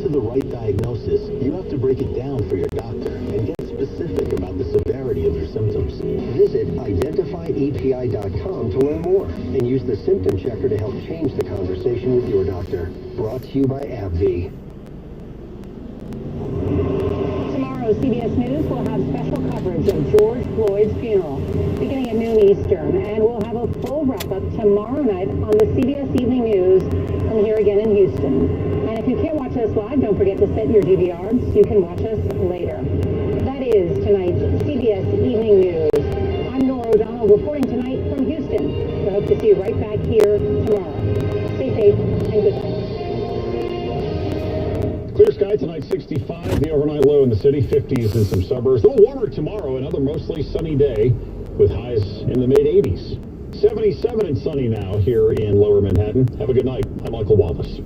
to the right diagnosis, you have to break it down for your doctor and get specific about the severity of your symptoms. Visit identifyepi.com to learn more and use the symptom checker to help change the conversation with your doctor. Brought to you by AbbVie. Tomorrow, CBS News will have special coverage of George Floyd's funeral beginning at noon Eastern, and we'll have a full wrap-up tomorrow night on the CBS Evening News from here again in Houston. And if you can't watch us live, don't forget to set your DVRs. You can watch us later. That is tonight's CBS Evening News. I'm Nora O'Donnell reporting tonight from Houston. I hope to see you right back here tomorrow. Stay safe and good night. Clear sky tonight, 65. The overnight low in the city, 50s in some suburbs. A little warmer tomorrow, another mostly sunny day with highs in the mid-80s. 77 and sunny now here in Lower Manhattan. Have a good night. I'm Michael Wallace.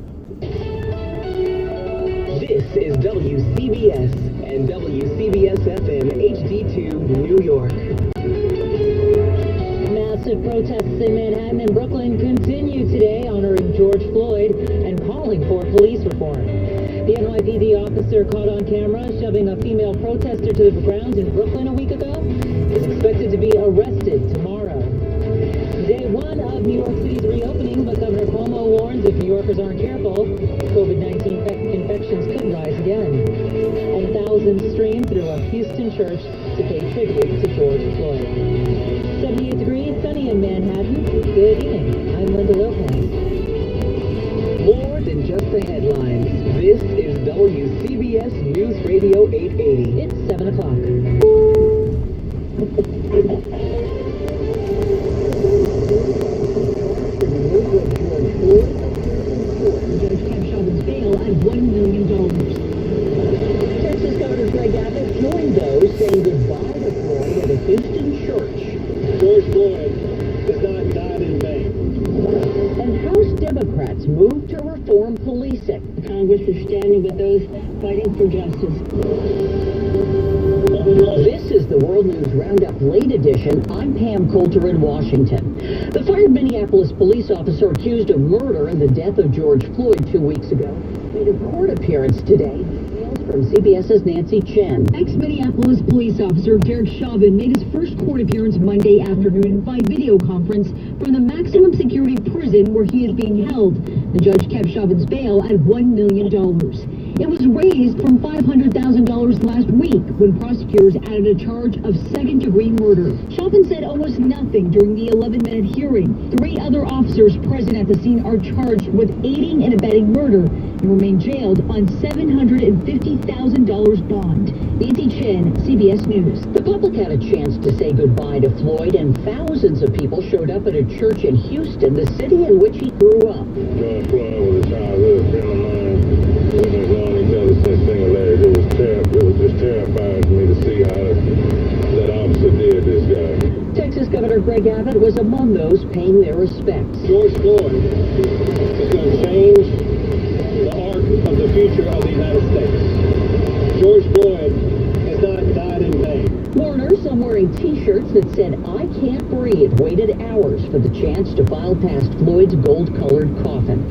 This is WCBS and WCBS-FM HD2 New York. Massive protests in Manhattan and Brooklyn continue today, honoring George Floyd and calling for police reform. The NYPD officer caught on camera shoving a female protester to the ground in Brooklyn a week ago is expected to be arrested tomorrow. Day one of New York City's reopening, but Governor Cuomo warns if New Yorkers aren't careful, COVID-19 infections could rise again. And thousands streamed through a Houston church to pay tribute to George Floyd. 78 degrees, sunny in Manhattan. Good evening. I'm Linda Lopez. More than just the headlines. This is WCBS News Radio 880. It's 7 o'clock. Judge kept Chauvin's bail at $1 million. Texas Governor Greg Abbott joined those saying goodbye to Floyd at a Houston church. George Floyd has not died in vain. And House Democrats moved to reform policing. Congress is standing with those fighting for justice. This is the World News Roundup Late Edition. I'm Pam Coulter in Washington. The fired Minneapolis police officer accused of murder in the death of George Floyd 2 weeks ago made a court appearance today. Details from CBS's Nancy Chen. Ex-Minneapolis police officer Derek Chauvin made his first court appearance Monday afternoon by video conference from the maximum security prison where he is being held. The judge kept Chauvin's bail at $1 million. It was raised from $500,000 last week when prosecutors added a charge of second-degree murder. Chauvin said almost nothing during the 11-minute hearing. 3 other officers present at the scene are charged with aiding and abetting murder and remain jailed on $750,000 bond. Nancy Chen, CBS News. The public had a chance to say goodbye to Floyd, and thousands of people showed up at a church in Houston, the city in which he grew up. George Floyd was a childhood friend of mine. We've been knowing each other since Single-Legged. It was just terrifying for me to see how that officer did this guy. Texas Governor Greg Abbott was among those paying their respects. George Floyd is going to change the arc of the future of the United States. George Floyd has not died in vain. Mourners, some wearing T-shirts that said, "I can't breathe," waited hours for the chance to file past Floyd's gold-colored coffin.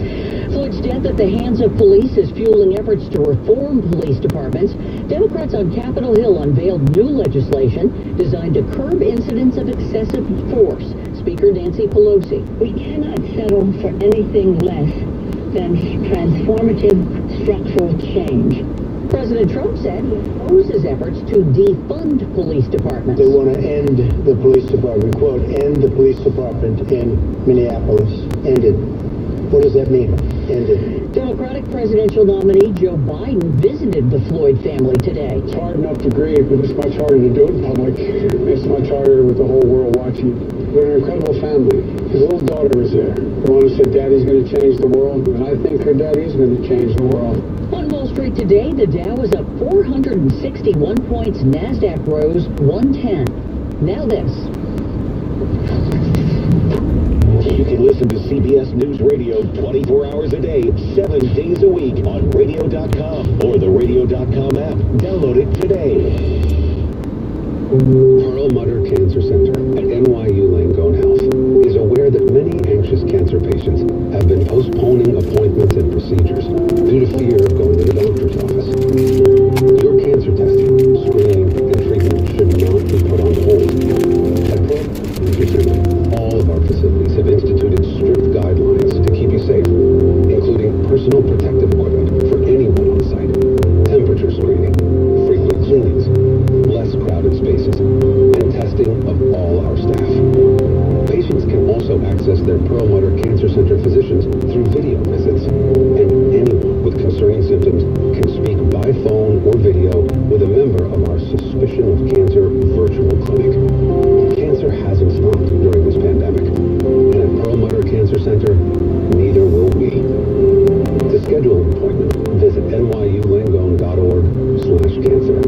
Floyd's death at the hands of police is fueling efforts to reform police departments. Democrats on Capitol Hill unveiled new legislation designed to curb incidents of excessive force. Speaker Nancy Pelosi. We cannot settle for anything less than transformative structural change. President Trump said he opposes efforts to defund police departments. They want to end the police department, quote, end the police department in Minneapolis. End it. What does that mean? End it. Democratic presidential nominee Joe Biden visited the Floyd family today. It's hard enough to grieve, but it's much harder to do it in public. It's much harder with the whole world watching. We're an incredible family. His little daughter was there. The one who said, "Daddy's going to change the world," and I think her daddy's going to change the world. On Wall Street today, the Dow is up 461 points. NASDAQ rose 110. Now this. You can listen to CBS News Radio 24 hours a day, 7 days a week on radio.com or the radio.com app. Download it today. Perlmutter Cancer Center at NYU Langone Health is aware that many anxious cancer patients have been postponing appointments and procedures due to fear of going to the doctor. Recession of Cancer virtual clinic. Cancer hasn't stopped during this pandemic. And at Perlmutter Cancer Center, neither will we. To schedule an appointment, visit nyulangone.org/cancer.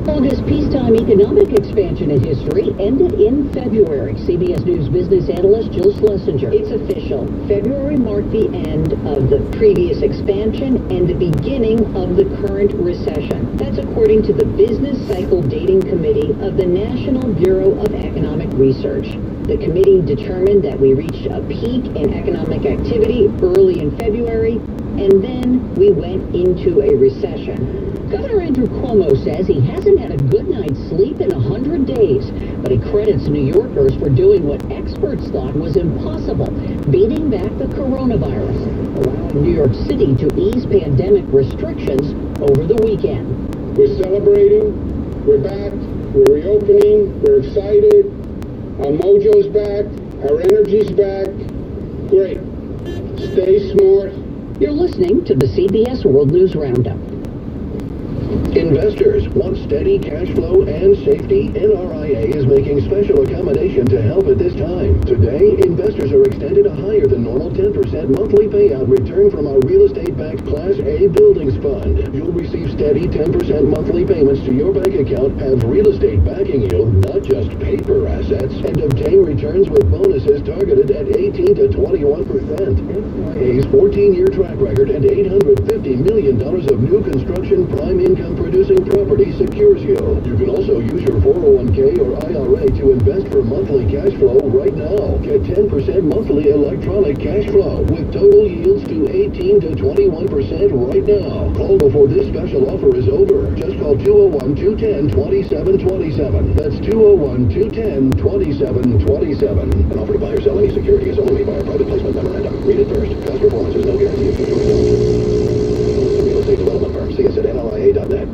Longest peacetime economic expansion in history ended in February. CBS News business analyst Jill Schlesinger. It's official. February marked the end of the previous expansion and the beginning of the current recession. That's according to the Business Cycle Dating Committee of the National Bureau of Economic Research. The committee determined that we reached a peak in economic activity early in February, and then we went into a recession. Governor Andrew Cuomo says he hasn't had a good night's sleep in 100 days, but he credits New Yorkers for doing what experts thought was impossible, beating back the coronavirus, allowing New York City to ease pandemic restrictions over the weekend. We're celebrating. We're back. We're reopening. We're excited. Our mojo's back. Our energy's back. Great. Stay smart. You're listening to the CBS World News Roundup. Investors want steady cash flow and safety. NRIA is making special accommodation to help at this time. Today, investors are extended a higher than normal 10% monthly payout return from our real estate-backed Class A buildings fund. You'll receive steady 10% monthly payments to your bank account, have real estate backing you, not just paper assets, and obtain returns with bonuses targeted at 18 to 21%. NRIA's 14-year track record and $850 million of new construction prime income-producing property secures you. You can also use your 401k or IRA to invest for monthly cash flow right now. Get 10% monthly electronic cash flow with total yields to 18 to 21% right now. Call before this special offer is over. Just call 201-210-2727. That's 201-210-2727. An offer to buy or sell any security is only by a private placement memorandum. Read it first. Past performance is no guarantee of future results. Real estate development firm. See us at NRIA.net.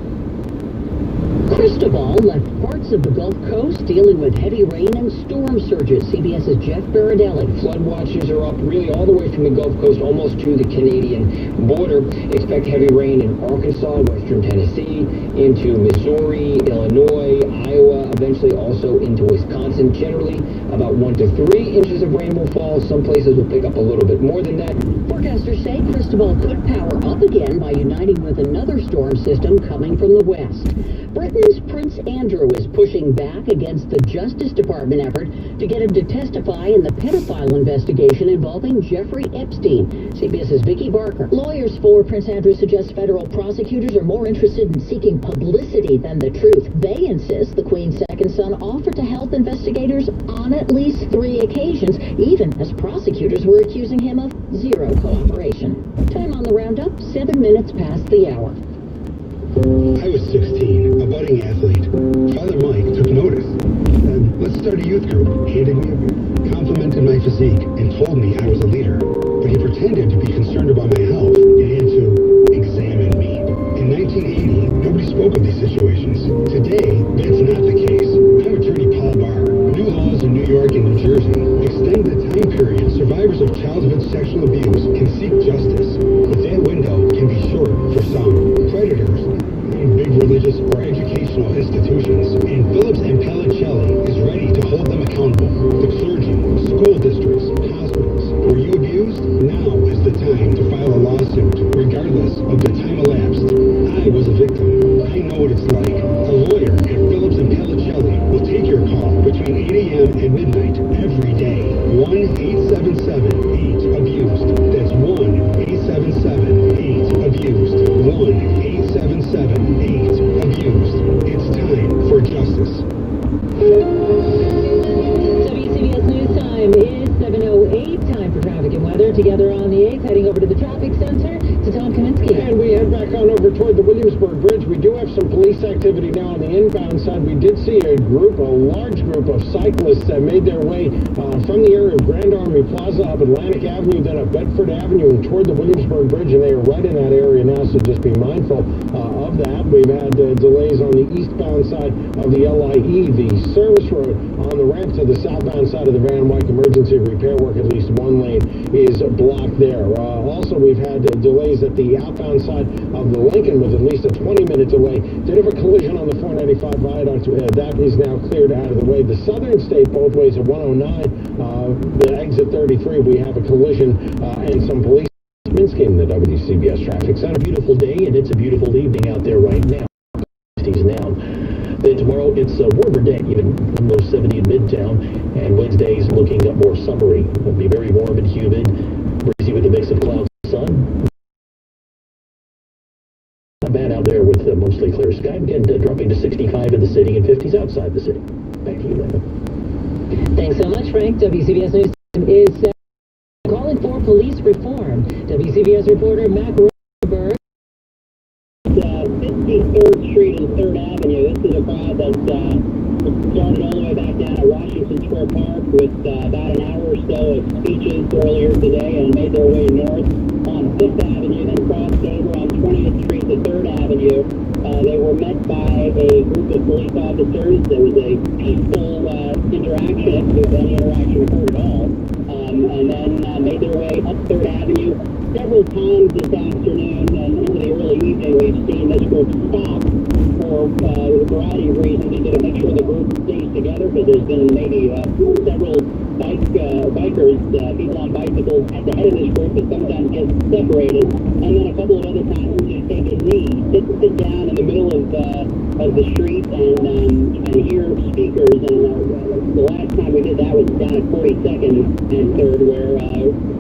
Cristobal left parts of the Gulf Coast dealing with heavy rain and storm surges. CBS's Jeff Baradelli. Flood watches are up really all the way from the Gulf Coast almost to the Canadian border. Expect heavy rain in Arkansas, western Tennessee, into Missouri, Illinois, Iowa, eventually also into Wisconsin. Generally, about 1 to 3 inches of rain will fall. Some places will pick up a little bit more than that. Forecasters say Cristobal could power up again by uniting with another storm system coming from the west. Britain's Prince Andrew is pushing back against the Justice Department effort to get him to testify in the pedophile investigation involving Jeffrey Epstein. CBS's Vicki Barker. Lawyers for Prince Andrew suggest federal prosecutors are more interested in seeking publicity than the truth. They insist the Queen's second son offered to help investigators on at least 3 occasions, even as prosecutors were accusing him of zero cooperation. Time on the roundup, 7 minutes past the hour. I was 16, a budding athlete. Father Mike took notice. Said, let's start a youth group. Handed me a beer, complimented my physique, and told me I was a leader. But he pretended to be concerned about my health and had to examine me. In 1980, nobody spoke of these situations. Today, that's not the case. I'm attorney Paul Barr. New laws in New York and New Jersey extend the time period survivors of childhood sexual abuse can seek justice. But that window can be short for some. Predators in big religious or educational institutions, and Phillips and Pellicelli is ready to hold them accountable. The clergy, school districts, hospitals. Were you abused? Now is the time to file a lawsuit, regardless of the time elapsed. I was a victim. I know what it's like. A lawyer at Phillips and Pellicelli will take your call between 8 a.m. and midnight every day. 1-877-8-ABUSED. That's 1-877-8-ABUSED. 1-877-8-ABUSED. It's time for justice. WCBS News Time is 7:08. Time for traffic and weather. Together on the 8th, heading over to the traffic center to Tom Kaminsky. And we head back on over toward the Williamsburg Bridge. We do have some police activity now on the inbound side. We did see a large group of cyclists that made their way from the area of Grand Army Plaza up Atlantic Avenue, then up Bedford Avenue and toward the Williamsburg Bridge, and they are right in that area now, so just be mindful of of that, we've had delays on the eastbound side of the LIE. The service road on the ramp to the southbound side of the Van Wyck emergency repair work, at least one lane is blocked there. Also, we've had delays at the outbound side of the Lincoln with at least a 20-minute delay. Did have a collision on the 495 viaduct. That is now cleared out of the way. The southern state both ways at 109, the exit 33, we have a collision and some police. Minsky in the WCBS Traffic Center. Beautiful day, and it's a beautiful evening out there right now. Now. Then tomorrow, it's a warmer day, even low 70 in Midtown, and Wednesday's looking more summery. It'll be very warm and humid, breezy with a mix of clouds and sun. Not bad out there with mostly clear sky. Again, dropping to 65 in the city and 50s outside the city. Back to you, Linda. Thanks so much, Frank. WCBS News is calling for police reform. WCBS reporter Mac Rosenberg. 53rd Street and 3rd Avenue. This is a crowd that started all the way back down at Washington Square Park with about an hour or so of speeches earlier today and made their way north on 5th Avenue, then crossed over on 20th Street to 3rd Avenue. They were met by a group of police officers. There was a peaceful interaction, if any interaction occurred at all, and then made their way up 3rd Avenue. Several times this afternoon and into the early evening, we've seen this group stop for a variety of reasons, either to make sure the group stays together, because there's been maybe several bikers, people on bicycles at the head of this group that sometimes get separated, and then a couple of other times to take a knee, sit down in the middle of the street and hear speakers. And the last time we did that was down at 42nd and 3rd, where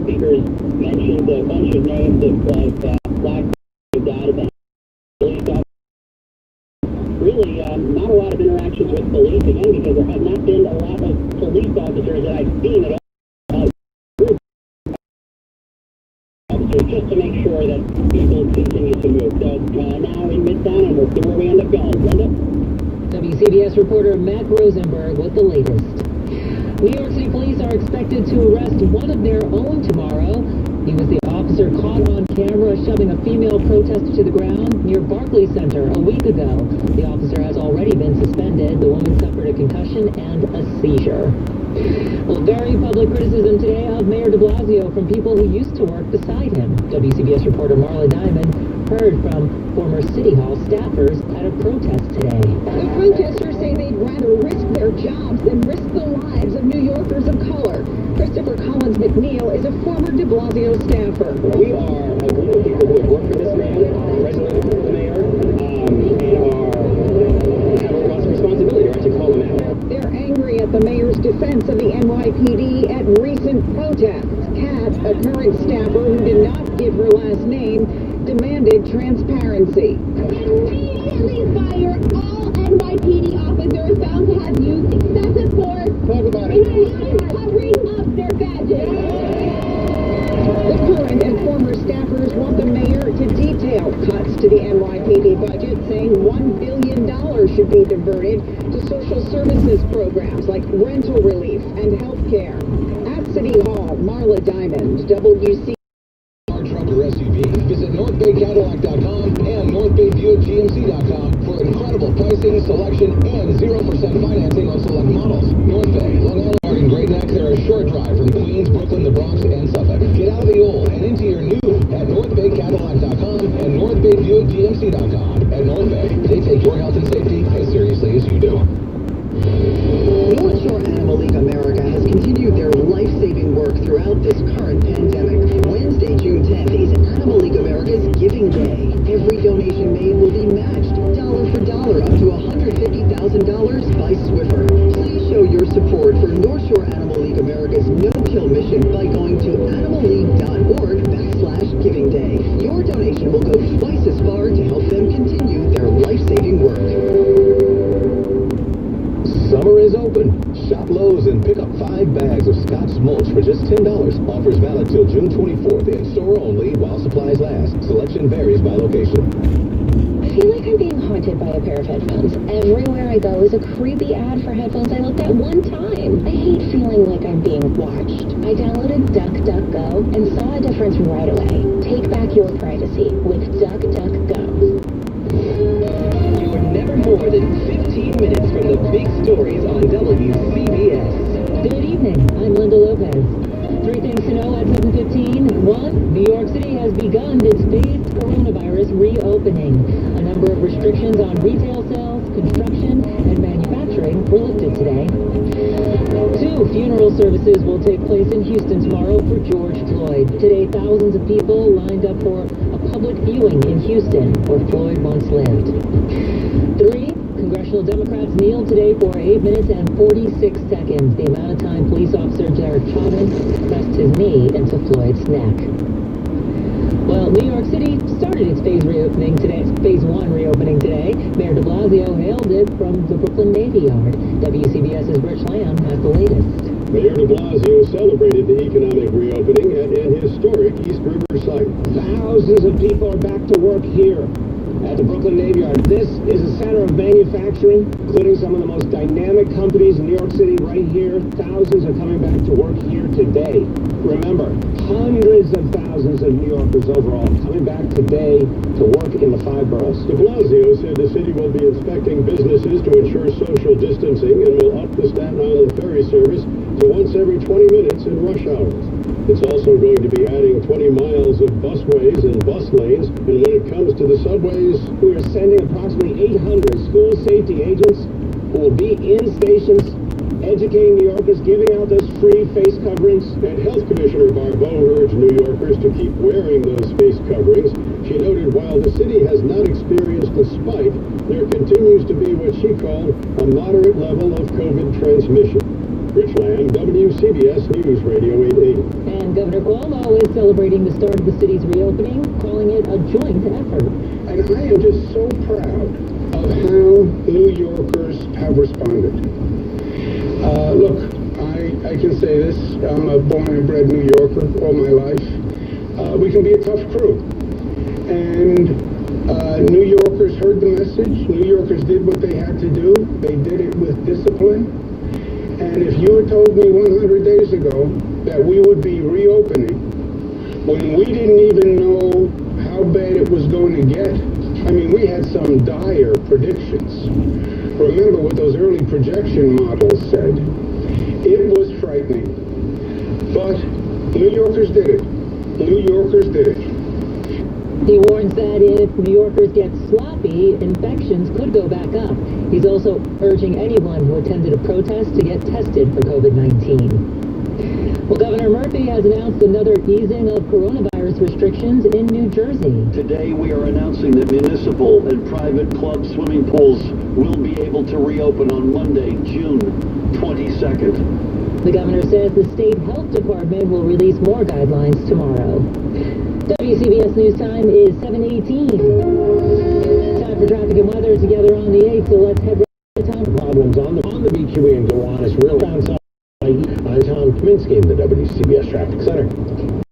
speakers mentioned a bunch of names of black who died at the police officers. Really, not a lot of interactions with police, again, because there have not been a lot of police officers that I've seen at all. Officers, just to make sure that people continue to move. So now in Midtown, and we'll see where we end up going. Linda? WCBS reporter Mac Rosenberg with the latest. New York City police are expected to arrest one of their own tomorrow. He was the officer caught on camera shoving a female protester to the ground near Barclays Center a week ago. The officer has already been suspended. The woman suffered a concussion and a seizure. Well, very public criticism today of Mayor de Blasio from people who used to work beside him. WCBS reporter Marla Diamond heard from former City Hall staffers at a protest today. The protesters say they'd rather risk their jobs than risk the lives of New Yorkers of color. Christopher Collins McNeil is a former de Blasio staffer. We are a group of people who have worked for this man, president, the mayor, and have a responsibility to call him out. They're angry at the mayor's defense of the NYPD at recent protests. Kat, a current staffer who did not give her last name, demanded transparency. Immediately fire all NYPD officers found to have used excessive force in covering up their badges. The current and former staffers want the mayor to detail cuts to the NYPD budget, saying $1 billion should be diverted to social services programs like rental relief and health care. At City Hall, Marla Diamond, WC. Truck or SUV, visit NorthBayCadillac.com and NorthBayBuickGMC.com for incredible pricing, selection, and 0% financing on select models. North Bay, Long Island, and Great Neck, they're a short drive from Queens, Brooklyn, the Bronx, and Suffolk. Get out of the old and into your new at NorthBayCadillac.com and NorthBayBuickGMC.com. At North Bay, they take your health and safety as seriously as you do. North Shore Animal League America has continued their life-saving work throughout this current pandemic. Wednesday, June 10th is Animal League America's Giving Day. Every donation made will be matched dollar for dollar up to $150,000 by Swiffer. Please show your support for North Shore Animal League America's no-kill mission by going to animalleague.org/Giving Day. Your donation will go twice as far to help them continue their life-saving work. Summer is open. Shop Lowe's and pick up 5 bags of Scotch mulch for just $10. Offers valid till June 24th in store only while supplies last. Selection varies by location. I feel like I'm being haunted by a pair of headphones. Everywhere I go is a creepy ad for headphones I looked at one time. I hate feeling like I'm being watched. I downloaded DuckDuckGo and saw a difference right away. Take back your privacy with DuckDuckGo. Restrictions on retail sales, construction, and manufacturing were lifted today. 2 funeral services will take place in Houston tomorrow for George Floyd. Today, thousands of people lined up for a public viewing in Houston, where Floyd once lived. 3 congressional Democrats kneeled today for 8 minutes and 46 seconds, the amount of time police officer Derek Chauvin pressed his knee into Floyd's neck. Well, New York City started its phase 1 reopening today. Mayor de Blasio hailed it from the Brooklyn Navy Yard. WCBS's Rich Lamb has the latest. Mayor de Blasio celebrated the economic reopening at an historic East River site. Thousands of people are back to work here at the Brooklyn Navy Yard. This is a center of manufacturing, including some of the most dynamic companies in New York City right here. Thousands are coming back to work here today. Remember, hundreds of thousands of New Yorkers overall coming back today to work in the 5 boroughs. De Blasio said the city will be inspecting businesses to ensure social distancing and will up the Staten Island ferry service to once every 20 minutes in rush hours. It's also going to be adding 20 miles of busways and bus lanes. And when it comes to the subways, we are sending approximately 800 school safety agents who will be in stations, educating New Yorkers, giving out those free face coverings. And Health Commissioner Barbeau urged New Yorkers to keep wearing those face coverings. She noted while the city has not experienced a spike, there continues to be what she called a moderate level of COVID transmission. Rich Lamb, WCBS News Radio 880. And Governor Cuomo is celebrating the start of the city's reopening, calling it a joint effort. And I am just so proud of how New Yorkers have responded. Look, I can say this. I'm a born and bred New Yorker all my life. We can be a tough crew. And New Yorkers heard the message. New Yorkers did what they had to do. They did it with discipline. And if you had told me 100 days ago that we would be reopening when we didn't even know how bad it was going to get, I mean, we had some dire predictions. Remember what those early projection models said. It was frightening. But New Yorkers did it. New Yorkers did it. He warns that if New Yorkers get sloppy, infections could go back up. He's also urging anyone who attended a protest to get tested for COVID-19. Well, Governor Murphy has announced another easing of coronavirus restrictions in New Jersey. Today, we are announcing that municipal and private club swimming pools will be able to reopen on Monday, June 22nd. The governor says the state health department will release more guidelines tomorrow. WCBS News Time is 7:18. Time for traffic and weather together on the 8th, so let's head right to Tom. Problems on the BQE and Gowanus really found some. I'm Tom Kaminsky in the WCBS Traffic Center.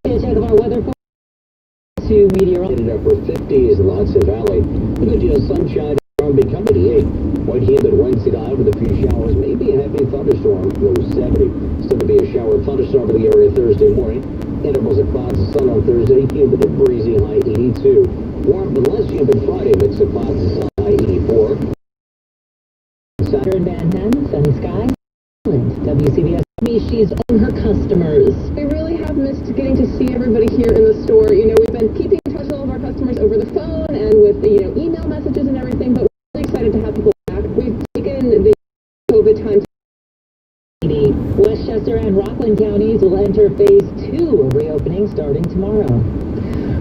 A check of our weather for to meteorology. Ended up for 50s in the Hudson Valley. A good deal of sunshine around become 88. Quite humid Wednesday night with a few showers, maybe a heavy thunderstorm, low 70. Still to be a shower thunderstorm over the area Thursday morning. Intervals of clouds and sun on Thursday, humid and breezy, high 82. Warm but less humid Friday, mix of clouds and sun, high 84. Saturday in Manhattan, sunny skies. WCBS. She's on her customers. We really have missed getting to see everybody here in the store. You know, we've been keeping in touch with all of our customers over the phone and with the, email messages and everything, but we're really excited to have people back. We've taken the COVID time to Westchester and Rockland counties will enter phase 2 of reopening starting tomorrow.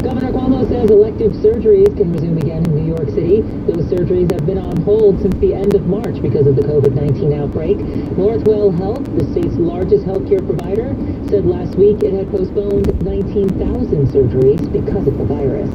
Governor Cuomo says elective surgeries can resume again in New York City. Those surgeries have been on hold since the end of March because of the COVID-19 outbreak. Northwell Health, the state's largest healthcare provider, said last week it had postponed 19,000 surgeries because of the virus.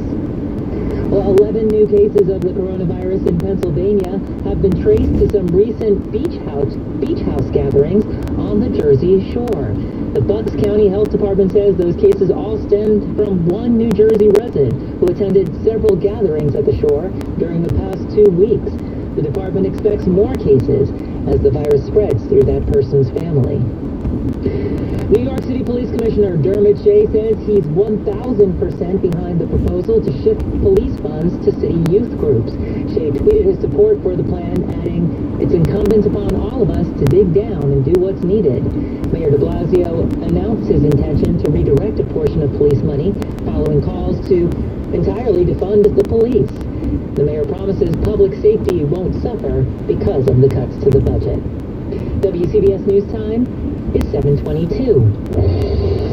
Well, 11 new cases of the coronavirus in Pennsylvania have been traced to some recent beach house gatherings on the Jersey shore. The Bucks County Health Department says those cases all stemmed from one New Jersey resident who attended several gatherings at the shore during the past 2 weeks. The department expects more cases as the virus spreads through that person's family. New York City Police Commissioner Dermot Shea says he's 1,000% behind the proposal to shift police funds to city youth groups. Shea tweeted his support for the plan, adding, "It's incumbent upon all of us to dig down and do what's needed." Mayor de Blasio announced his intention to redirect a portion of police money following calls to entirely defund the police. The mayor promises public safety won't suffer because of the cuts to the budget. WCBS News Time is 7:22.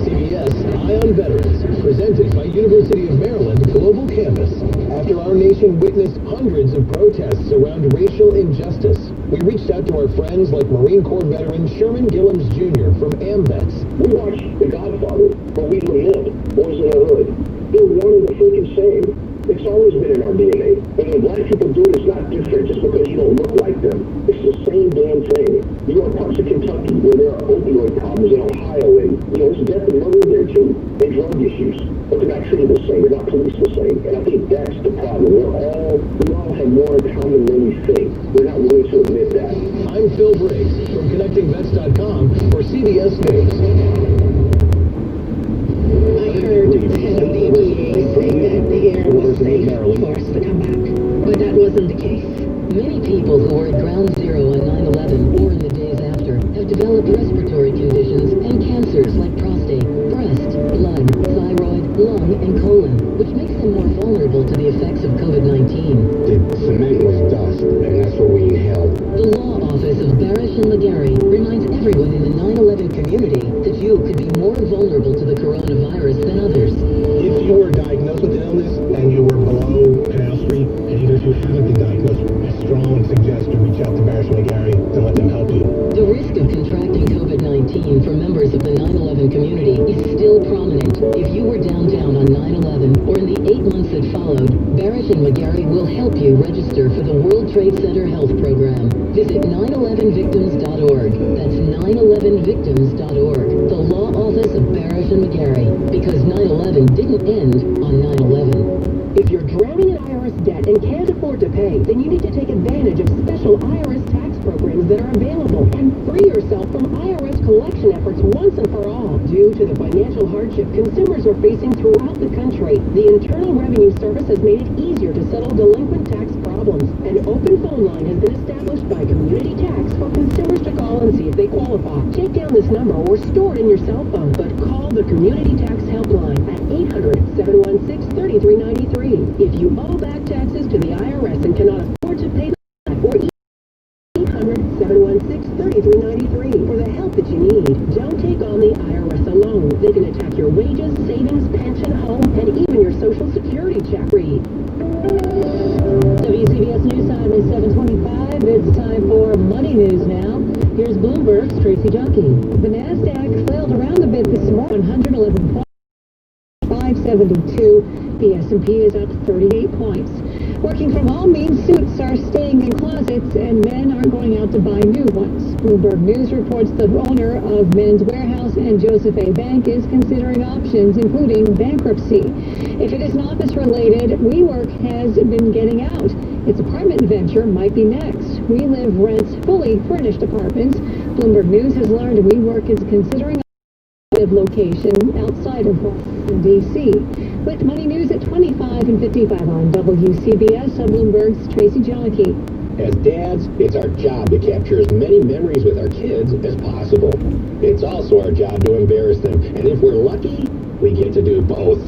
CBS Eye on Veterans, presented by University of Maryland Global Campus. After our nation witnessed hundreds of protests around racial injustice, we reached out to our friends like Marine Corps veteran Sherman Gillums Jr. from AMVETS. We watched The Godfather, but we lament Boys in the Hood. They're one and the freaking same. It's always been in our DNA. And when black people do it, it's not different just because you don't look like them. It's the same damn thing. You are parts of Kentucky where there are opioid problems, in Ohio, and there's death and murder there too, and drug issues. But they're not treated the same. They're not policed the same. And I think that's the problem. We all have more in common than we think. We're not willing to admit that. I'm Phil Briggs from ConnectingVets.com for CBS News. I heard the head of the EPA say that the air was safe for us to come back, but that wasn't the case. Many people who were at ground zero on 9/11 or in the days after have developed respiratory conditions and cancers like prostate, breast, blood, thyroid, lung, and colon, which makes them more vulnerable to the effects of COVID-19. The cement was dust, and that's what we inhaled. The law office of Barish and McGarry reminds everyone in the 9/11 community that you could be more vulnerable to the coronavirus than others. If you were diagnosed with an illness and you were below Canal Street, and even if you haven't been diagnosed, I strongly suggest you reach out to Barish and McGarry and let them help you. The risk of contracting COVID-19 for members of the 9/11 community is still prominent. If you were downtown on 9/11 or in the 8 months that followed, Barish and McGarry will help you register for the World Trade Center Health Program. Visit 911victims.org. That's 911victims.org. The law office of Barish and McGarry. Because 9/11 didn't end on 9/11. If you're drowning in IRS debt and can't afford to pay, then you need to take advantage of special IRS tax programs that are available and free yourself from IRS collection efforts once and for all. Due to the financial hardship consumers are facing throughout the country, the Internal Revenue Service has made it easier to settle delinquent tax problems. An open phone line has been established by Community Tax for consumers to call and see if they qualify. Take down this number or store it in your cell phone, but call the Community Tax Helpline at 800-716-3393. If you owe back taxes to the IRS and cannot afford to pay them, or 800-716-3393 for the help that you need. Don't take on the IRS alone. They can attack your wages, savings, pension, home, and even your Social Security check. Read. WCBS News Time is 7:25. It's time for Money News now. Here's Bloomberg's Tracy Junkie. The NASDAQ sailed around a bit this morning, 111 points, 572. The S&P is up 38 points. Working from home means suits are staying in closets and men are going out to buy new ones. Bloomberg News reports the owner of Men's Warehouse and Joseph A. Bank is considering options, including bankruptcy. If it is office related, WeWork has been getting out. Its apartment venture might be next. WeLive rents fully furnished apartments. Bloomberg News has learned WeWork is considering a location outside of Washington, D.C. With Money News at 25 and 55 on WCBS, Bloomberg's Tracy Junkie. As dads, it's our job to capture as many memories with our kids as possible. It's also our job to embarrass them, and if we're lucky, we get to do both.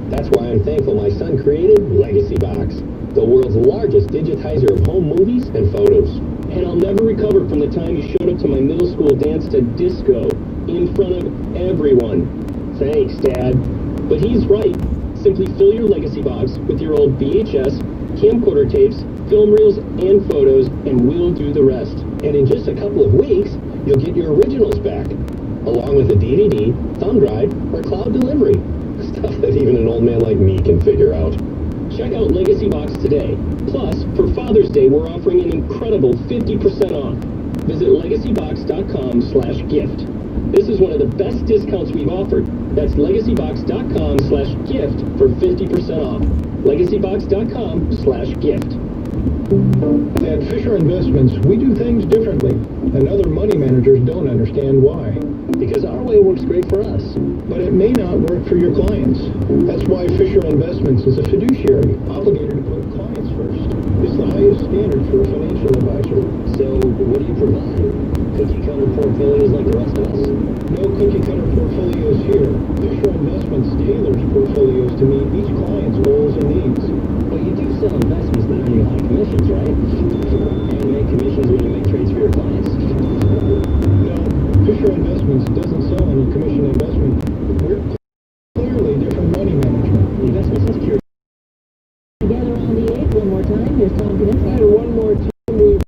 That's why I'm thankful my son created Legacy Box, the world's largest digitizer of home movies and photos. And I'll never recover from the time you showed up to my middle school dance to disco in front of everyone. Thanks, Dad. But he's right. Simply fill your Legacy Box with your old VHS, camcorder tapes, film reels, and photos, and we'll do the rest. And in just a couple of weeks, you'll get your originals back, along with a DVD, thumb drive, or cloud delivery. Stuff that even an old man like me can figure out. Check out Legacy Box today. Plus, for Father's Day, we're offering an incredible 50% off. Visit legacybox.com/gift. This is one of the best discounts we've offered. That's legacybox.com/gift for 50% off. legacybox.com/gift. At Fisher Investments, we do things differently, and other money managers don't understand why. Because our way works great for us. But it may not work for your clients. That's why Fisher Investments is a fiduciary, obligated to put clients first. It's the highest standard for a financial advisor. So, what do you provide? Cookie-cutter portfolios like the rest of us? No cookie-cutter portfolios here. Fisher Investments tailors portfolios to meet each client's goals and needs. But you do sell investment together on the 8th. One more time. Here's Tom Kaminsky. And one more time, we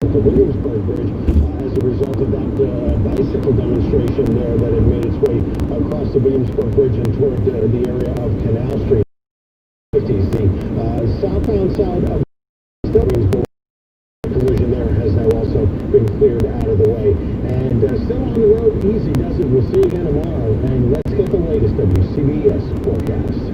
the Williamsburg Bridge as a result of that bicycle demonstration there that had made its way across the Williamsburg Bridge and toward the area of Canal Street. The southbound side of the Williamsburg collision there has now also been cleared out of the way. And still on the road, easy does it. We'll see you again tomorrow. And let's get the latest WCBS forecast.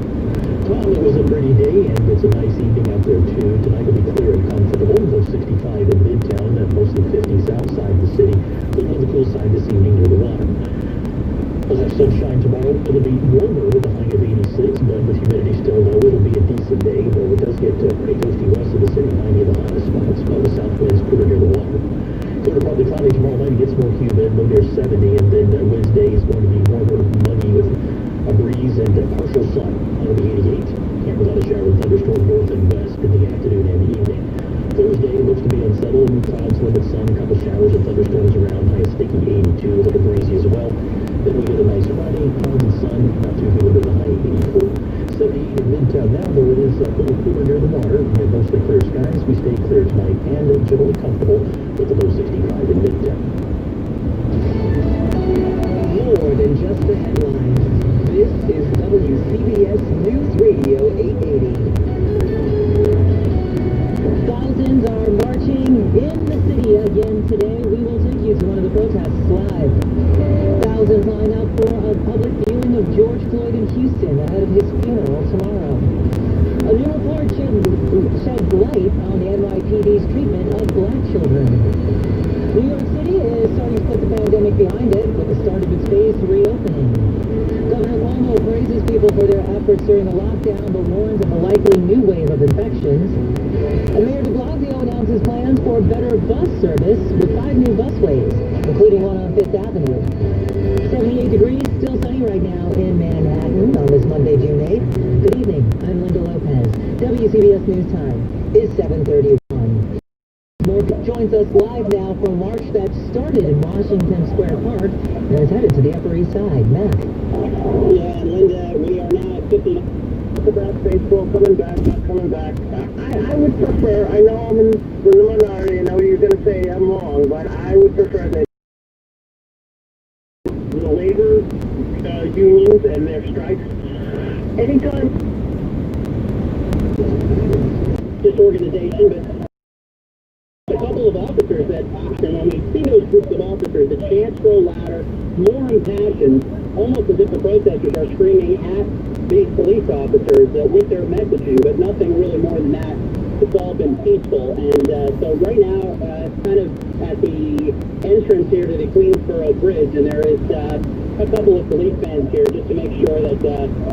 Tom, it was a pretty day, and it's a nice evening out there, too. Tonight will be clear and comfortable. Low 65 in Midtown, and mostly 50s outside the city. Little on the cool side this evening near the water. We'll have sunshine tomorrow. It'll be warmer with a high of 86, but with humidity still low, it'll be a decent day, though it does get pretty toasty west of the city, 90 of the hottest spots, while the south wind's cooler near the water. Clear to partly cloudy tomorrow night. It gets more humid, low near 70, and then Wednesday is going to be warmer, muggy with a breeze and partial sun. It'll be 88. Can't rule out a shower and thunderstorm north and west in the afternoon and evening. Thursday looks to be unsettled, and clouds limit sun, a couple showers and thunderstorms around, high sticky 82, a little breezy as well. Then we get a nice Friday, clouds and sun, not too humid with a high 84. 78 in Midtown now, though it is a little cooler near the water. We have mostly clear skies. We stay clear tonight and generally comfortable with the low 65 in Midtown. More than just the headlines. This is WCBS News Radio 880. Thousands are marching in the city again today. We will take you to one of the protests live. Thousands line up for a public viewing of George Floyd in Houston ahead of his funeral tomorrow. A new report sheds light on the NYPD's treatment of black children. New York City is starting to put the pandemic behind it with the start of its phased reopening. Governor Cuomo praises people for their efforts during the lockdown, but warns of a likely new wave of infections. And Mayor de Blasio announces plans for better bus service with 5 new busways, including one on 5th Avenue. 78 degrees, still sunny right now in Manhattan on this Monday, June 8th. Good evening, I'm Linda Lopez. WCBS News Time is 7:31. More joins us live now from a march that started in Washington Square Park and is headed to the Upper East Side. Mac. Yeah, Linda, we are now at 50. About baseball coming back, not coming back. I would prefer, I know I'm in the minority, I know you're going to say I'm wrong, but I would prefer that the labor unions and their strikes, anytime disorganization, but a couple of officers that, when we see those groups of officers, the chants grow louder, more impassioned, almost as if the protesters are screaming at these police officers with their messaging, but nothing really more than that. It's all been peaceful, and so right now, kind of at the entrance here to the Queensboro Bridge, and there is a couple of police vans here just to make sure that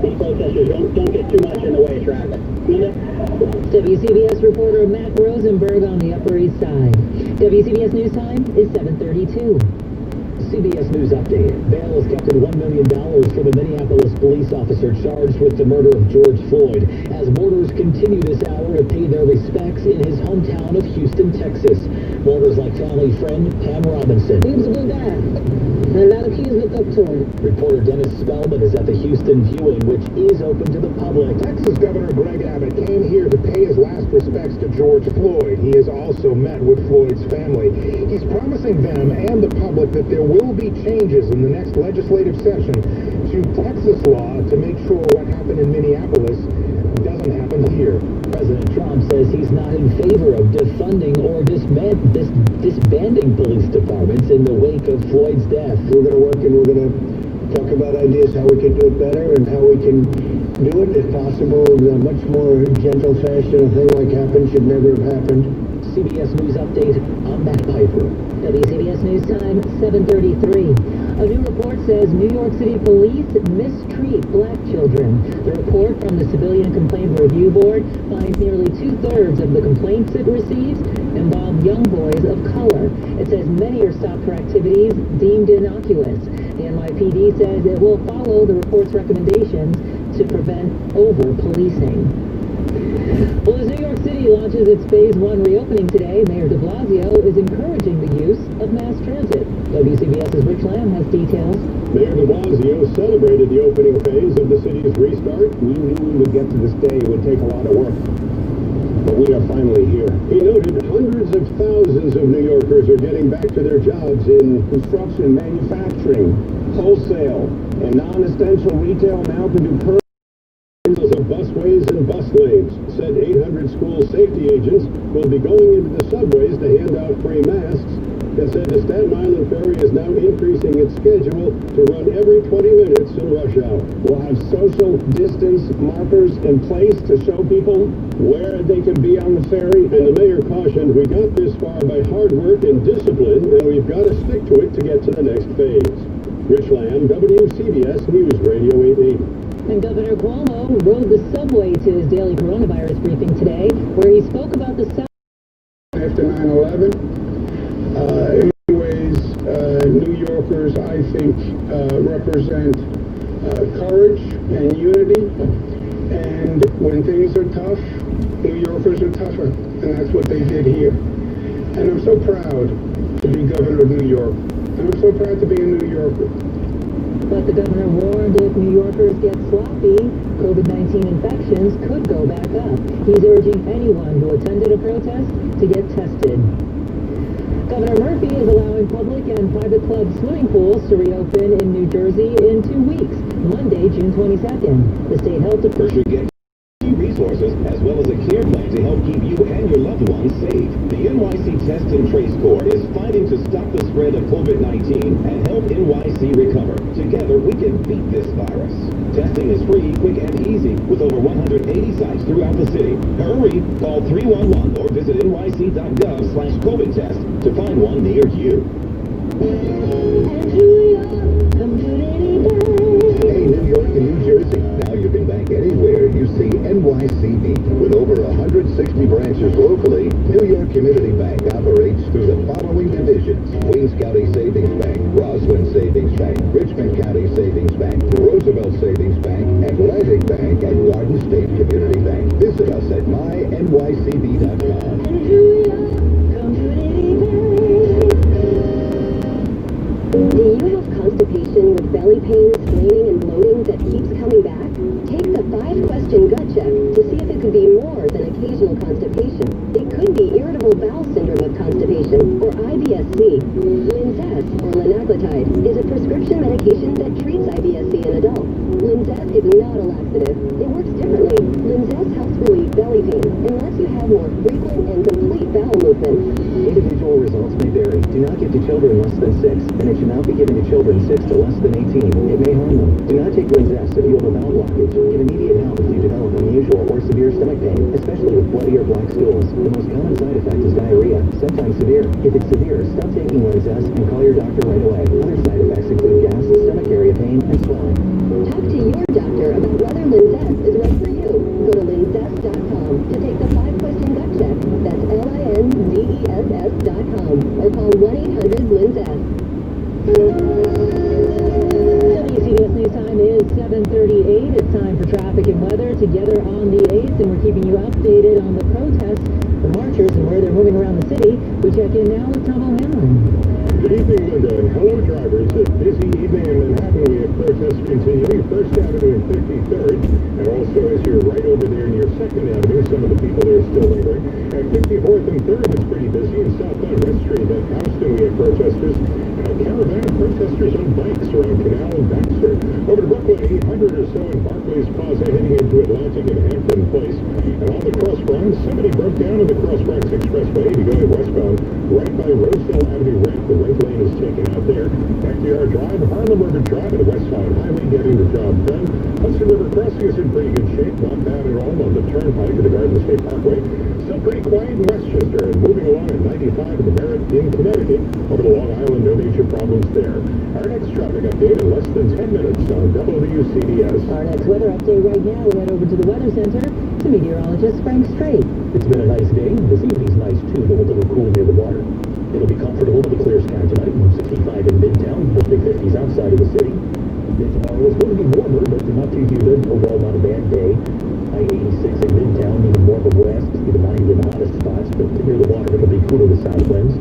these protesters don't get too much in the way of traffic. WCBS reporter Matt Rosenberg on the Upper East Side. WCBS News Time is 7:32. CBS News update. Bail is kept at $1 million for the Minneapolis police officer charged with the murder of George Floyd as mourners continue this hour to pay their respects in his hometown of Houston, Texas. Mourners like family friend Pam Robinson. He was a good guy, and a lot of kids look up to him. Reporter Dennis Spellman is at the Houston viewing, which is open to the public. Texas Governor Greg Abbott came here to pay his last respects to George Floyd. He has also met with Floyd's family. He's promising them and the public that there will be changes in the next legislative session to Texas law to make sure what happened in Minneapolis doesn't happen here. President Trump says he's not in favor of defunding or disbanding police departments in the wake of Floyd's death. We're going to work and we're going to talk about ideas how we can do it better and how we can do it, if possible, in a much more gentle fashion. A thing like happened should never have happened. CBS News Update, I'm Matt Piper. WCBS News Time, 7:33. A new report says New York City police mistreat black children. The report from the Civilian Complaint Review Board finds nearly 2/3 of the complaints it receives involve young boys of color. It says many are stopped for activities deemed innocuous. The NYPD says it will follow the report's recommendations to prevent over-policing. Well, as New York City launches its Phase 1 reopening today, Mayor de Blasio is encouraging the use of mass transit. WCBS's Rich Lamb has details. Mayor de Blasio celebrated the opening phase of the city's restart. We knew we would get to this day. It would take a lot of work. But we are finally here. He noted hundreds of thousands of New Yorkers are getting back to their jobs in construction, manufacturing, wholesale, and non-essential retail now can do of busways and bus lanes. Said 800 school safety agents will be going into the subways to hand out free masks. And said the Staten Island ferry is now increasing its schedule to run every 20 minutes in rush hour. We'll have social distance markers in place to show people where they can be on the ferry. And the mayor cautioned, we got this far by hard work and discipline, and we've got to stick to it to get to the next phase. Rich Lamb, WCBS News Radio 880. And Governor Cuomo rode the subway to his daily coronavirus briefing today, where he spoke about the South. After 9/11, in many ways, New Yorkers, I think, represent courage and unity. And when things are tough, New Yorkers are tougher. And that's what they did here. And I'm so proud to be governor of New York. And I'm so proud to be a New Yorker. But the governor warned if New Yorkers get sloppy, COVID-19 infections could go back up. He's urging anyone who attended a protest to get tested. Governor Murphy is allowing public and private club swimming pools to reopen in New Jersey in 2 weeks, Monday, June 22nd. The state health department should get resources as well as a care plan to help keep you and your loved ones safe. The NYC Test and Trace Corps is fighting to stop the spread of COVID-19 and help NYC recover. Together, we can beat this virus. Testing is free, quick, and easy with over 180 sites throughout the city. Hurry! Call 311 or visit nyc.gov/COVID test to find one near you. Hey, New York and New Jersey. Now you can bank anywhere you see NYCB. With over 160 branches locally, New York Community Bank operates through the following divisions: Queens County Savings Bank, Roslyn Savings Bank, Richmond County Savings Bank, Roosevelt Savings Bank, Atlantic Bank, and Garden State Community Bank. Visit us at mynycb.com. Do you have constipation with belly pain, straining, and bloating that keeps coming back? Take the 5-question gut check to see if it could be more than occasional constipation. It could be irritable bowel syndrome with constipation, or IBS-C. Linzess, or linaclotide, is a prescription medication that treats IBS-C in adults. Linzess is not a laxative. It works differently. Linzess helps relieve belly pain and lets you have more frequent and complete bowel movements. Individual results may vary. Do not give to children less than 6, and it should not be given to children 6 to less than 18. It may harm them. Do not take Linzess if you have a bowel blockage. Get immediate help if you develop unusual or severe stomach pain, especially with bloody or black stools. The most common side effect is diarrhea, sometimes severe. If it's severe, stop taking Linzess and call your doctor right away. Other side effects include gas, stomach area pain, and swelling. Talk to your doctor about whether Linzess is right for you. Go to linzess.com to take the 5-question gut check. That's LINZESS.com or call 1-800-LINZESS. WCBS News Time is 7:38. It's time for traffic and weather together on the 8th, and we're keeping you updated on the protests, the marchers, and where they're moving around the city. We check in now with Tom O'Hanlon. Good evening, Linda, and hello, drivers. A busy evening in Manhattan. We have protests continuing. 1st Avenue and 53rd, and also as you're right over there near 2nd Avenue, some of the people there are still lingering. At 54th and 3rd, it's pretty busy. In southbound West Street at Houston, we have protesters. Caravan of protesters on bikes around Canal and Baxter. Over to Brooklyn, 800 or so in Barclays Plaza, heading into Atlantic and Hampton Place. And on the Cross Bronx, somebody broke down on the Cross Bronx Expressway to go westbound, right by Rosedale Avenue ramp. The right lane is taken out there. Backyard Drive, Harlem River Drive, and the West Side Highway getting the job done. Hudson River Crossing is in pretty good shape, not bad at all on the Turnpike to the Garden State Parkway. Still pretty quiet in Westchester, and moving along at 95 in the Merritt in Connecticut. Over to Long Island, no major problems there. Our next traffic update in less than 10 minutes on WCBS. Our next weather update right now, we head over to the Weather Center to meteorologist Frank Strait. It's been a nice day. This evening's nice too, though a little cool near the water. It'll be comfortable with a clear sky tonight. 65 in Midtown, mostly 50s outside of the city. Tomorrow is going to be warmer, but not too humid. Overall, not a bad day. High 86 in Midtown, Hi, friends.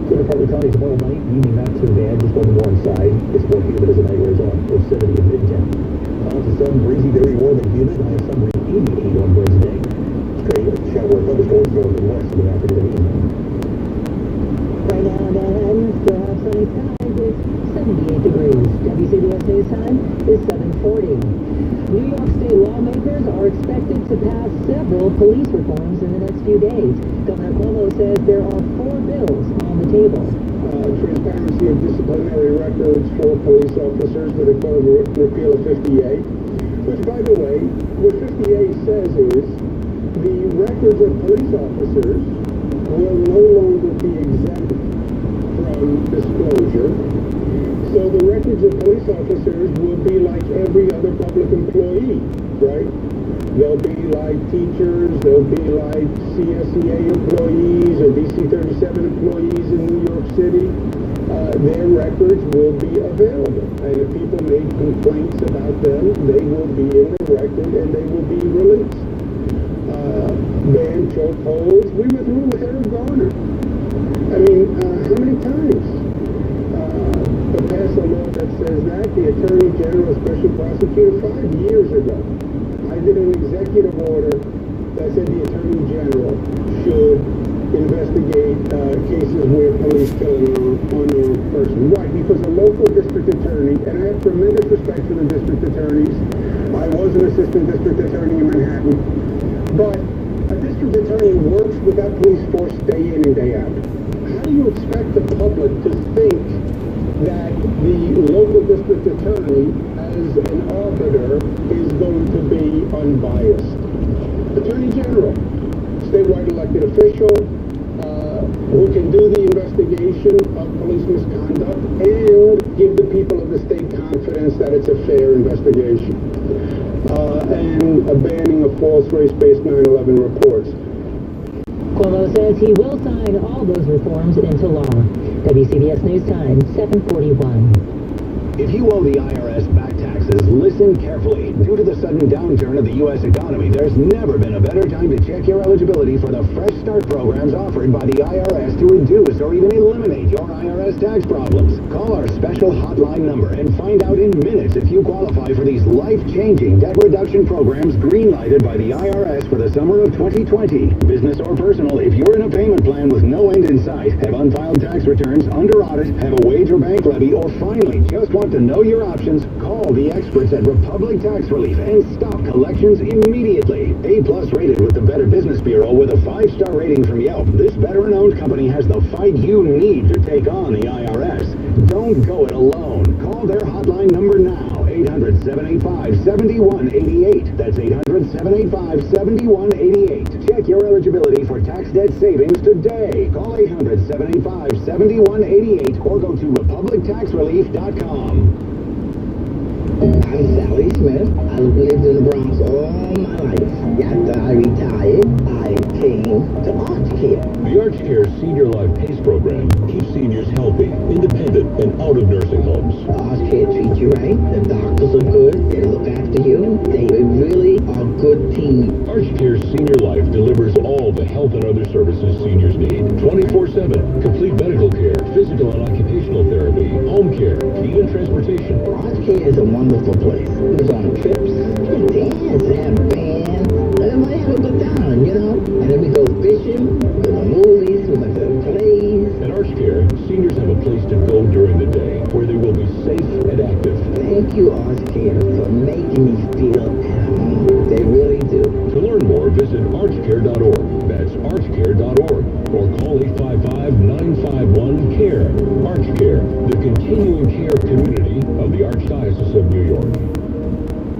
Good partly cloudy tomorrow night. Evening not too bad, just on the warm side. It's more humid as the night wears on. Low 70 in Midtown. Out to sun, breezy, very warm and humid. High of somewhere 88 on Wednesday. Straight shower thunderstorms going to the west in the afternoon and evening. Right now, Manhattan still have sunny skies. It's 78 degrees. WCBS News Time is 7:40. New York State lawmakers are expected to pass several police reforms in the next few days. Governor Cuomo says there are 4 bills on the table. Transparency of disciplinary records for police officers with a code repeal of 50A. Which, by the way, what 50A says is the records of police officers will no longer be exempt from disclosure. So the records of police officers will be like every other public employee, right? They'll be like teachers, they'll be like CSEA employees or DC-37 employees in New York City. Their records will be available. And if people make complaints about them, they will be in the record and they will be released. Ban chokeholds. We withdrew with Eric Garner. I mean, how many times? To pass a law that says that, the Attorney General, Special Prosecutor, 5 years ago, I did an executive order that said the Attorney General should investigate cases where police kill an unarmed person. Why? Because a local district attorney, and I have tremendous respect for the district attorneys. I was an assistant district attorney in Manhattan. But a district attorney works with that police force day in and day out. How do you expect the public to think that the local district attorney, as an arbiter, is going to be unbiased? Attorney General, statewide elected official, who can do the investigation of police misconduct and give the people of the state confidence that it's a fair investigation. And a banning of false race-based 9/11 reports. Cuomo says he will sign all those reforms into law. WCBS News Time, 7:41. If you owe the IRS back taxes, listen carefully. Due to the sudden downturn of the U.S. economy, there's never been a better time to check your eligibility for the Fresh Start programs offered by the IRS to reduce or even eliminate your IRS tax problems. Call our special hotline number and find out in minutes if you qualify for these life-changing debt reduction programs green-lighted by the IRS for the summer of 2020. Business or personal, if you're in a payment plan with no end in sight, have unfiled tax returns, under audit, have a wage or bank levy, or finally just want to know your options, call the experts at Republic Tax Relief and stop collections immediately. A+ rated with the Better Business Bureau with a 5-star rating from Yelp, this veteran-owned company has the fight you need to take on the IRS. Don't go it alone. Call their hotline number now, 800-785-7188. That's 800-785-7188. Check your eligibility for tax debt savings today. Call 800-785-7188 or go to republictaxrelief.com. I'm Sally Smith. I lived in the Bronx all my life. After I retired, I came to Arch Care. The Arch Care Senior Life PACE program keeps seniors healthy, independent, and out of nursing homes. Arch Care treats you right. The doctors are good. They look after you. They really are a good team. Arch Care Senior Life delivers all the health and other services seniors need. 24/7. Complete medical care, physical and occupational therapy, home care, even transportation. Arch Care is a wonderful place. It was on trips, dance, have bands. Everybody have a good time, you know? And then we go fishing, we go to movies, we went to plays. At Arch Care, seniors have a place to go during the day where they will be safe and active. Thank you, Arch Care, for making me feel at home. They really do. To learn more, visit archcare.org. That's archcare.org. Or call 855-951-CARE. Arch Care, the continuing care community of the Archdiocese of New York.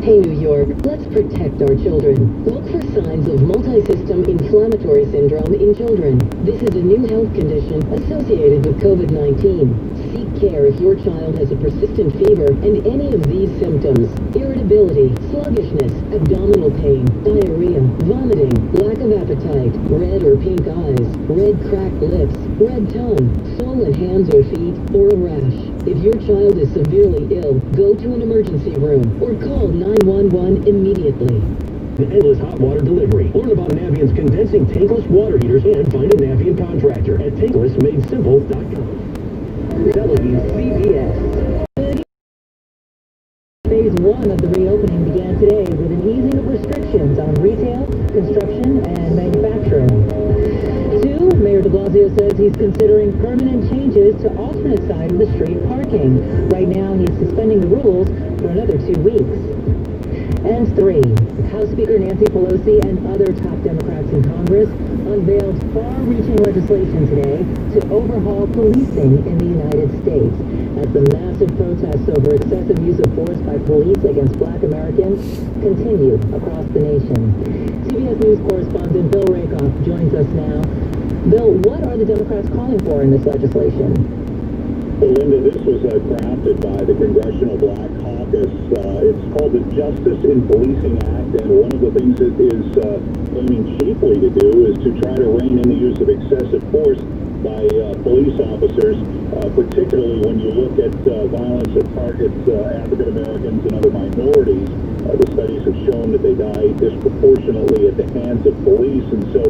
Hey New York, let's protect our children. Look for signs of multi-system inflammatory syndrome in children. This is a new health condition associated with COVID-19. Seek care if your child has a persistent fever and any of these symptoms: irritability, sluggishness, abdominal pain, diarrhea, vomiting, lack of appetite, red or pink eyes, red cracked lips, red tongue, swollen hands or feet, or a rash. If your child is severely ill, go to an emergency room or call 911 immediately. endless hot water delivery. Learn about Navient's condensing tankless water heaters and find a Navient contractor at tanklessmadesimple.com. WCBS. Phase 1 of the reopening began today with an easing of restrictions on retail, construction, and manufacturing. 2, Mayor de Blasio says he's considering permanent changes to alternate side of the street parking. Right now, he's suspending the rules for another 2 weeks. And 3, House Speaker Nancy Pelosi and other top Democrats in Congress unveiled far-reaching legislation today to overhaul policing in the United States as the massive protests over excessive use of force by police against Black Americans continue across the nation. CBS News correspondent Bill Rakoff joins us now. Bill, what are the Democrats calling for in this legislation? Well, Linda, this was crafted by the Congressional Black Caucus. It's called the Justice in Policing Act, and one of the things it is aiming chiefly to do is to try to rein in the use of excessive force by police officers, particularly when you look at violence that targets African Americans and other minorities. The studies have shown that they die disproportionately at the hands of police, and so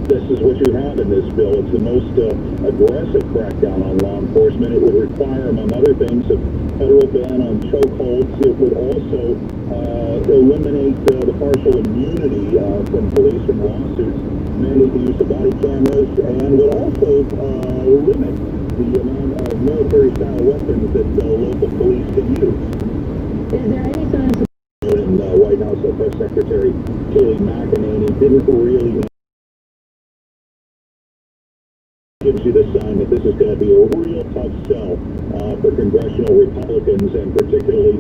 this is what you have in this bill. It's the most aggressive crackdown on law enforcement. It would require, among other things, a federal ban on chokeholds. It would also eliminate the partial immunity from police from lawsuits, mandate the use of body cameras, and would also limit the amount of military-style weapons that local police can use. Is there any signs of... And White House Press Secretary Kayleigh McEnany didn't really... gives you the sign that this is going to be a real tough sell for congressional Republicans and particularly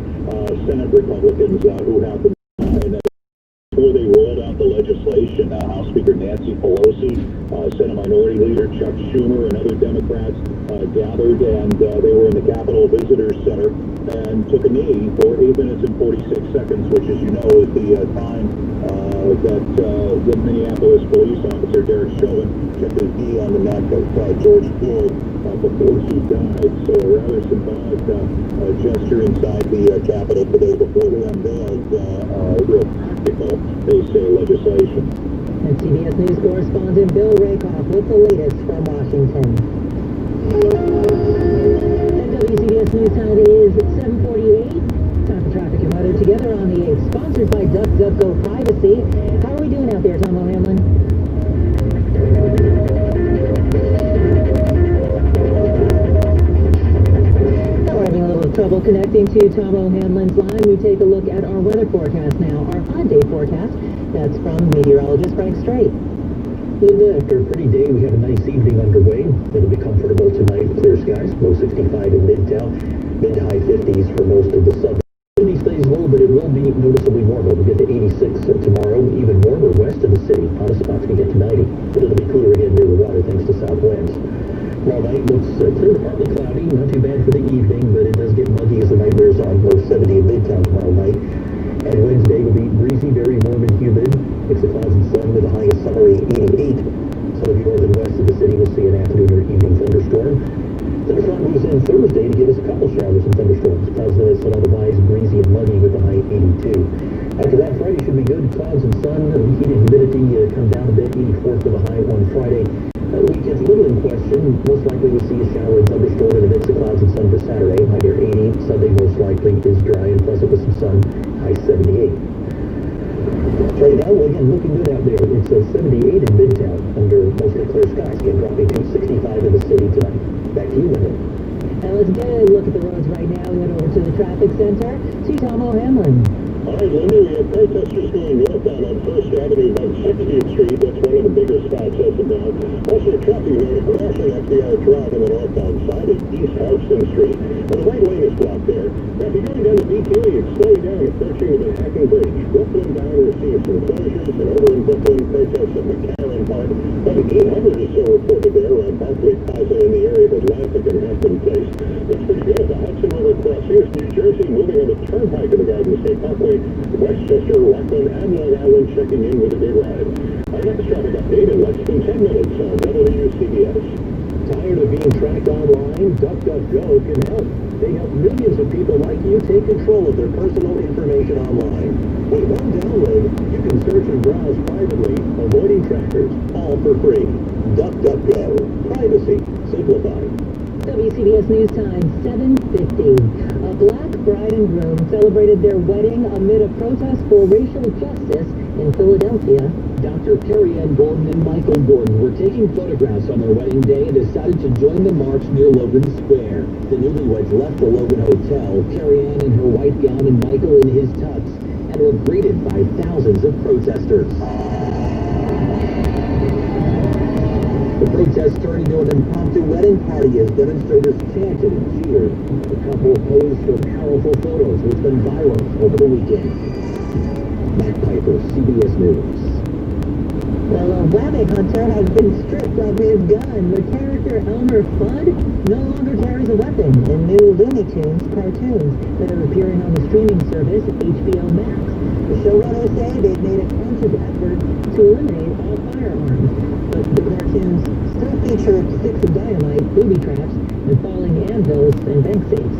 Senate Republicans who have been before they rolled out the legislation. House Speaker Nancy Pelosi, Senate Minority Leader Chuck Schumer, and other Democrats gathered, and they were in the Capitol Visitor Center and took a knee for 8 minutes and 46 seconds, which, as you know, is the time that the Minneapolis police officer Derek Chauvin kept his knee on the neck of George Floyd before he died. So a rather symbolic gesture inside the Capitol today before they unveiled real practical, they say, legislation. And CBS News correspondent Bill Rakoff with the latest from Washington. And WCBS News time is 7:48. Time for traffic and weather together on the 8th, sponsored by DuckDuckGo Privacy. How are we doing out there, Tom O'Hanlon? Now we're having a little trouble connecting to Tom O'Hanlon's line. We take a look at our weather forecast now, our 5-day forecast. That's from meteorologist Frank Strait. Linda, after a pretty day, we have a nice evening underway. It'll be comfortable tonight, clear skies, low 65 in Midtown, mid to high 50s for most of the suburbs. City stays low, but it will be noticeably warmer. We'll get to 86 tomorrow, even warmer west of the city. Hottest spots can get to 90, but it'll be cooler again near the water thanks to south winds. Tomorrow night looks clear to partly cloudy, not too bad for the evening, but it does get muggy as the night wears on, low 70 in Midtown tomorrow night. And Wednesday will be breezy, very warm and humid. Mix of clouds and sun with a high of summery 88. Some of you north and west of the city will see an afternoon or evening thunderstorm. Then the front moves in Thursday to give us a couple showers and thunderstorms. Clouds and sun otherwise breezy and muggy with a high 82. After that, Friday should be good. Clouds and sun, heat and humidity come down a bit, 84th with a high on Friday. Weekend's a little in question. Most likely we'll see a shower and thunderstorm in the mix of clouds and sun for Saturday. High near 80. Sunday most likely is dry and pleasant with some sun. High 78. Right now, again, looking good out there. It's 78 in Midtown under mostly clear skies. Again, dropping to 65 in the city tonight. Back to you, Linda. Now let's get a look at the roads right now. We head over to the traffic center to Tom O'Hanlon. All right, Linda, we have protesters going northbound on 1st Avenue on 60th Street. That's one of the bigger spots as of now. Also, a traffic note, a crash on FDR Drive on the northbound side of East Houston Street. And the right lane is blocked there. Now, if you're going down to BQE, it's slowing down, approaching the Manhattan Bridge. Brooklyn down, we're seeing some closures, and over in Brooklyn, protests at McCarran Park. About 800 or so reported there around Barclay Plaza in the area of Atlantic and Hampton Place. That's pretty good. The Hudson River crossings, New Jersey, moving on the Turnpike in the Garden State Parkway. Westchester, Rockland, and Long Island checking in with a good ride. Our next traffic update in less than 10 minutes on WCBS. Tired of being tracked online? DuckDuckGo can help. They help millions of people like you take control of their personal information online. With one download, you protesters, all for free. DuckDuckGo. Privacy simplified. WCBS News Time, 7:50. A black bride and groom celebrated their wedding amid a protest for racial justice in Philadelphia. Dr. Carrie Ann Gordon and Michael Gordon were taking photographs on their wedding day and decided to join the march near Logan Square. The newlyweds left the Logan Hotel, Carrie Ann in her white gown and Michael in his tux, and were greeted by thousands of protesters. The protest turned into an impromptu wedding party as demonstrators chanted and cheered. The couple posed for powerful photos, which went viral over the weekend. Matt Piper, CBS News. Well, a rabbit hunter has been stripped of his gun. The character Elmer Fudd no longer carries a weapon in new Looney Tunes cartoons that are appearing on the streaming service HBO Max. The showrunners say they've made a conscious effort to eliminate all firearms, but the cartoons still feature sticks of dynamite, booby traps, and falling anvils and bank safes.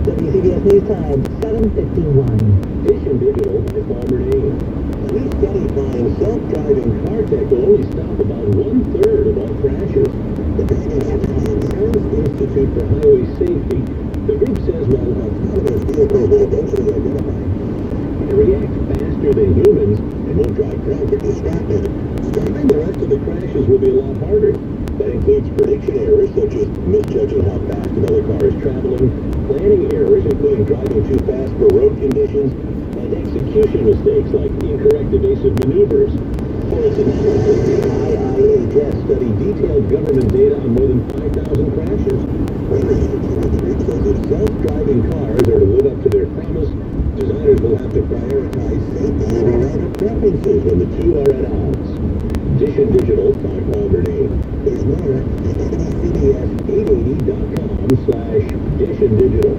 WCBS News Time, 7:51. Dish and Digital is Palmer Name. A new study finds self-driving car tech will only stop about 1/3 of all crashes. The Parents Institute for Highway Safety. The group says while autonomous vehicles will eventually identify and react faster than humans and won't drive drunk or distracted, stopping the rest of the crashes will be a lot harder. That includes prediction errors such as misjudging how fast another car is traveling, planning errors including driving too fast for road conditions, and execution mistakes like incorrect evasive maneuvers. For its analysis, the IIHS studied detailed government data on more than 5,000 crashes. The group says if self-driving cars are to live up to their promise, designers will have to prioritize safety over rider preferences when the two are at odds. Dish and Digital by Palmer Name. There's more at CBS880.com/Dish and Digital.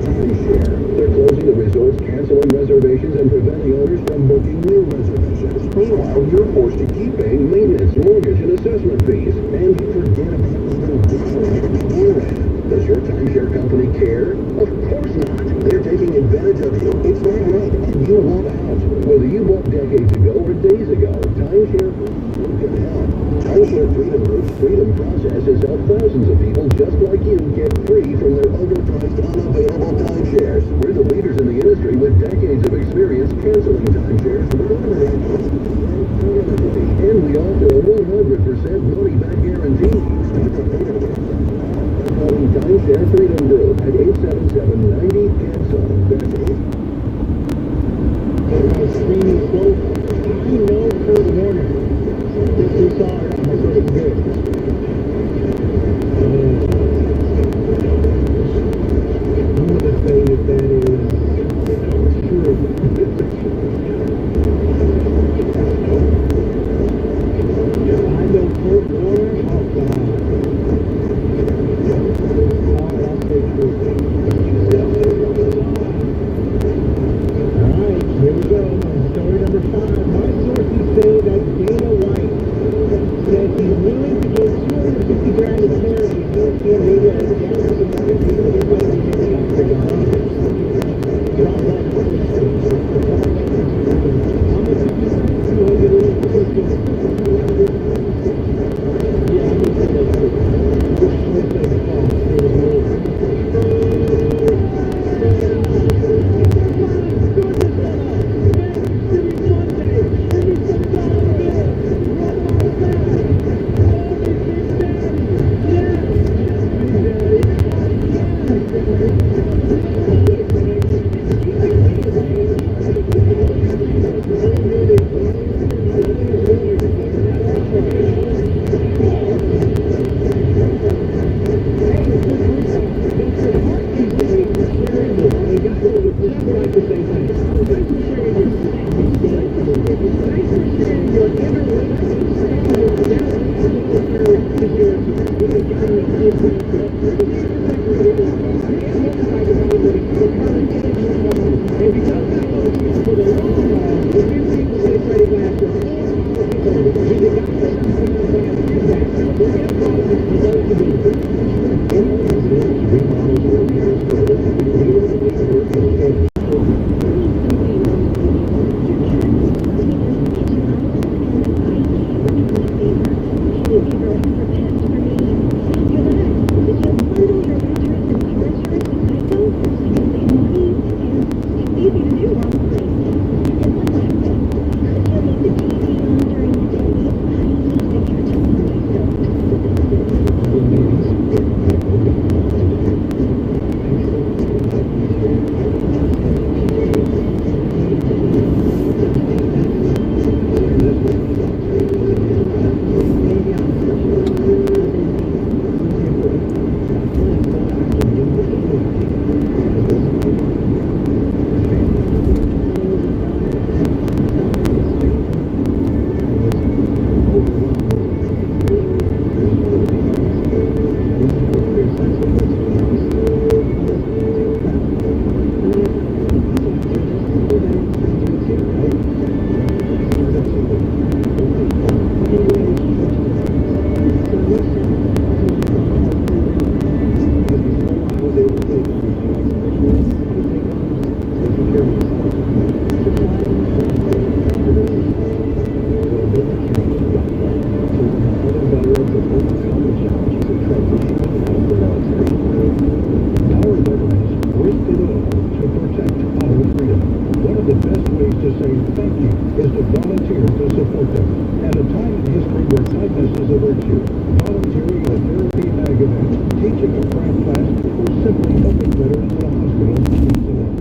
Timeshare. They're closing the resorts, canceling reservations, and preventing owners from booking new reservations. Meanwhile, you're forced to keep paying maintenance, mortgage, and assessment fees. And forget about even borrowing beforehand. Does your timeshare company care? Of course not. They're taking advantage of you. It's not right, and you want out. Whether you bought decades ago or days ago, timeshare can help. Timeshare Freedom Group's Freedom Process has helped thousands of people just like you get free from their overpriced, unavailable timeshares. We're the leaders in the industry with decades of experience canceling timeshares permanently. And we offer a 100% money-back guarantee. Calling Timeshare Freedom Group at 877-90-CANCEL. That's it. My screen is broke. I know Kurt Warner. This is all right. I said it's good. I'm going to say that is true. I know Kurt Warner. Oh, God. I'll say true. All right, here we go. Story number 5. My sources say that Dana White said he's willing to give $250,000 to charity if European media has gathered some money for the police to say thank you is to volunteer to support them. And a time in history where kindness is a virtue. Volunteering at a therapy mag event, teaching a craft class, or simply helping veterans in a hospital means a lot.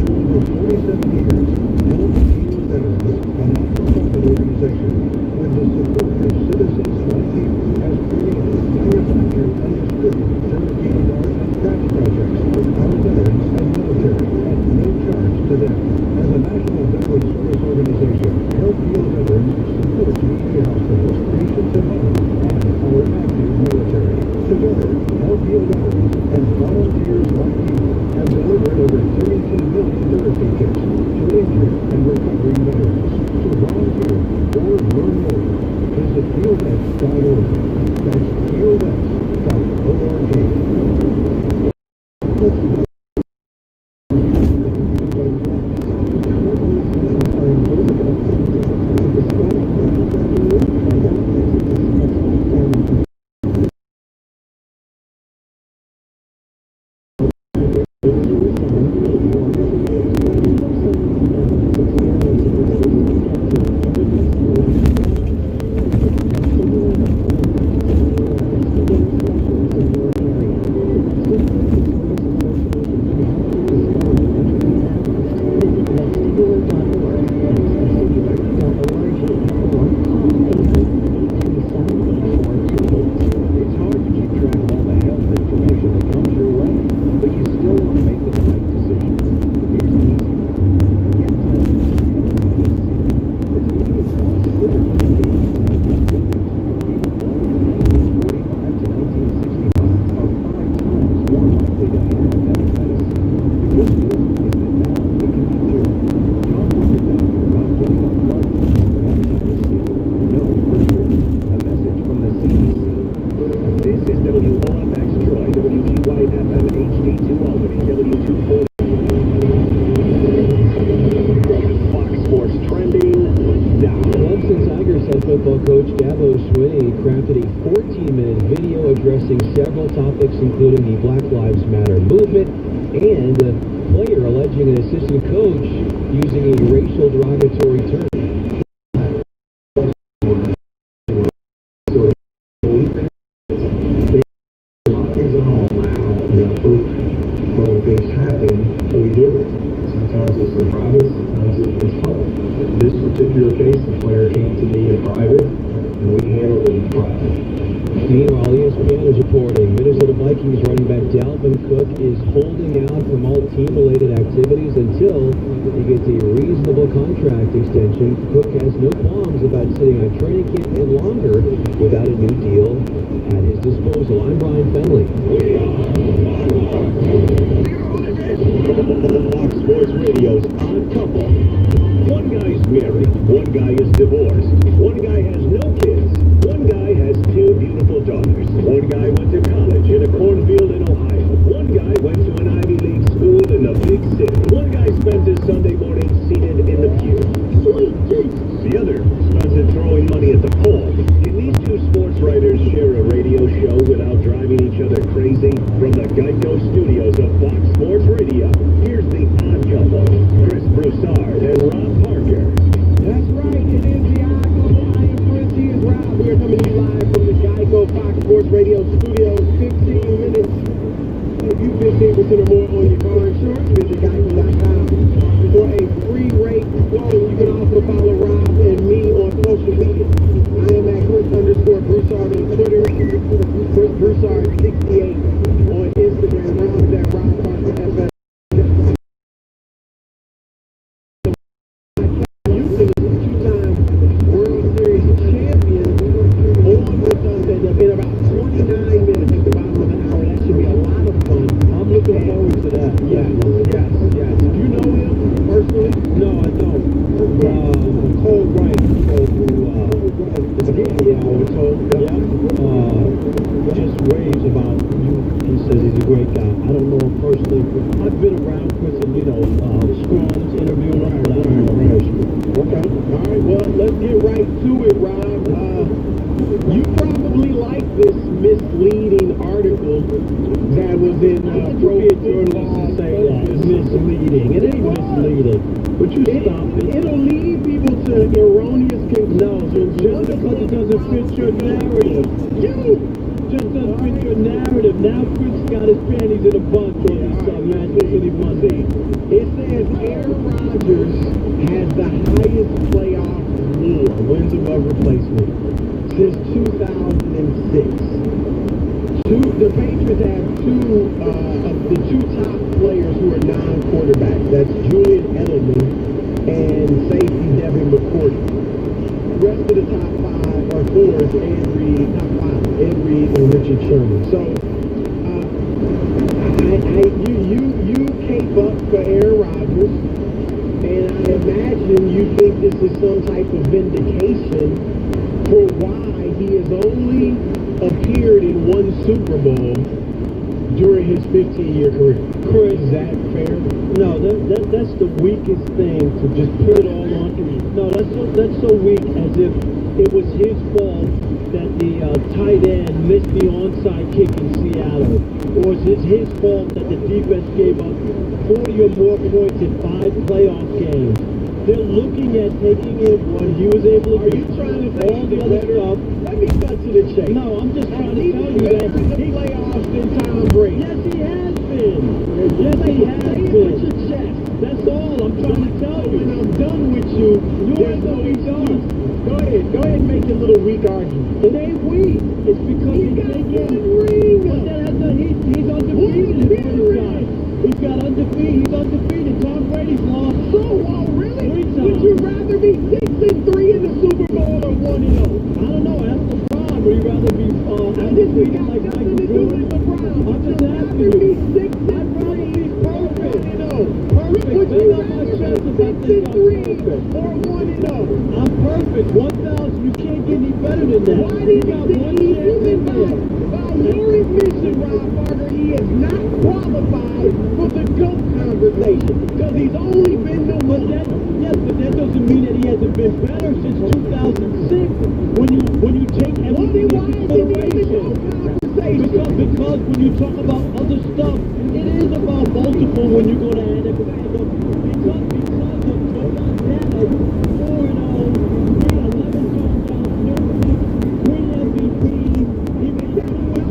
For over 47 years, Help Heal Veterans, a not-for-profit organization with the support of citizens like you, has created, manufactured, and distributed therapeutic art and craft projects for our veterans and military at no charge to them. As a national veteran service organization, Help Heal Veterans supports VA hospitals, patients at home, and our active military. Together, Help Heal Veterans and volunteers like you have delivered over 32 million therapy kits to injured and recovering veterans. To volunteer or learn more, visit healvets.org. That's healvets.org. Several topics including the Black Lives Matter movement and a player alleging an assistant coach using a racial derogatory term. When things happen, we do it. Sometimes it's in private, sometimes it's public. In this particular case, the player came to me in private, and we handled it in private. Meanwhile, ESPN is reporting Minnesota Vikings running back Dalvin Cook is holding out from all team-related activities until he gets a reasonable contract extension. Cook has no qualms about sitting on training camp and longer without a new deal at his disposal. I'm Brian Fenley. Fox Sports Radio's Odd Couple. One guy's married, one guy is divorced, one guy has no kids, one guy has two beautiful daughters, one guy went to college in a cornfield in Ohio, one guy went to an Ivy League school in a big city, one guy spends his Sunday morning seated in the pew. The other spends it throwing money at the pole. Can these two sports writers share a radio show without driving each other crazy? From the Geico studios of Fox Sports Radio, here's the Odd Couple, Chris Broussard and Rob Parker. That's right, it is the Odd Couple. I am Chris, he is Rob. We are coming to you live from the Geico Fox Sports Radio studios. 15 minutes. If you 15% or more on your car insurance, visit Geico.com for a free rate quote. You can also follow Rob and me on social media. I am at Chris_Broussard on Twitter, Chris Broussard68 on Instagram. Rob is at Rob Parker FS. Houston is a two-time World Series champion on with us in about 29 minutes at the bottom of the hour. That should be a lot of fun. I'm looking forward to that. Yes. Do you know him personally? No, I don't. Cole Wright, just raves about you. He says he's a great guy. I don't know him personally. I've been around Chris and, scrums, interviewing him, but I don't know him personally. Okay. All right. Well, let's get right to it, Rob. You probably like this misleading article that was in Pro Football. Say that. It's misleading. It ain't misleading. But you said stop it. It'll lead people to erroneous conclusions. No, just because it doesn't fit your narrative. Just doesn't fit your narrative. Now Chris got his panties in a bunch on this Manchester City Monday. It says Aaron Rodgers has the highest playoff WAR, wins above replacement, since 2006. The Patriots have two of the two top players who are non-quarterbacks. That's Julian Edelman and safety Devin McCourty. The rest of the top five are fours, Ed Reed and Richard Sherman. So you cape up for Aaron Rodgers, and I imagine you think this is some type of vindication for why he has only appeared in one Super Bowl during his 15-year career. Chris, is that fair? No, that's the weakest thing to just put it all on him. No, that's so weak, as if it was his fault that the tight end missed the onside kick in Seattle, or is it his fault that the defense gave up 40 or more points in 5 playoff games? They're looking at taking in what he was able to do. Are you trying to say all the other stuff? Let me cut to the chase. No, I'm just trying to tell you that he playoffs than Tom Brady. Yes, he has been. Yes, he has been. Your chest. That's all I'm trying to tell you. When I'm done with you, there's no excuse. Go ahead and make your little weak argument. It ain't weak. It's because he's taking ring. But that has he's undefeated. He's got undefeated. He's undefeated. Tom Brady's lost. So, really? Would you rather be 6-3 in the Super Bowl or 1-0? I don't know. Ask LeBron. Would you rather be undefeated like Michael Jordan? I'm just asking you. I'd rather be perfect. Would you rather be 6-3 or 1-0? I'm perfect. 1,000. You can't get any better than that. Why did you think he's in there? By your admission, Rob Parker, he is not qualified for the GOAT conversation because he's only been the one. Yes, but that doesn't mean that he hasn't been better since 2006. When you take everything into consideration, because when you talk about other stuff, it is about multiple when you go to add it. Because of the pandemic, 4-0, 11 touchdowns, win MVP, he was down with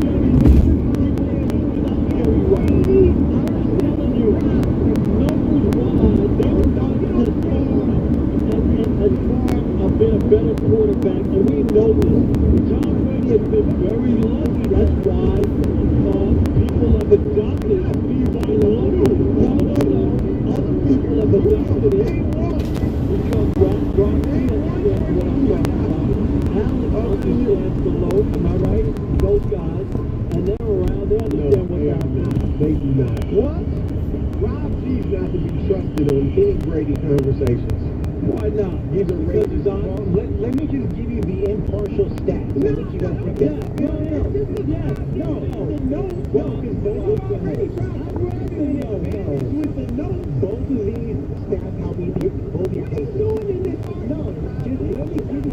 been a better quarterback, and we know this. Tom Brady has been very lucky. That's why people have adopted it. No. Other people have adopted it because Rob understands what I'm talking about. Alex understands the load, am I right? Those guys, and they're around, they understand what's happening. They do not. What? Rob G's not to be trusted on any Brady conversations. Why not? He's a racist. Let me just give you the impartial stats. No, you don't forget. With the note, both of these stats help you both your cases. No, just let me give you.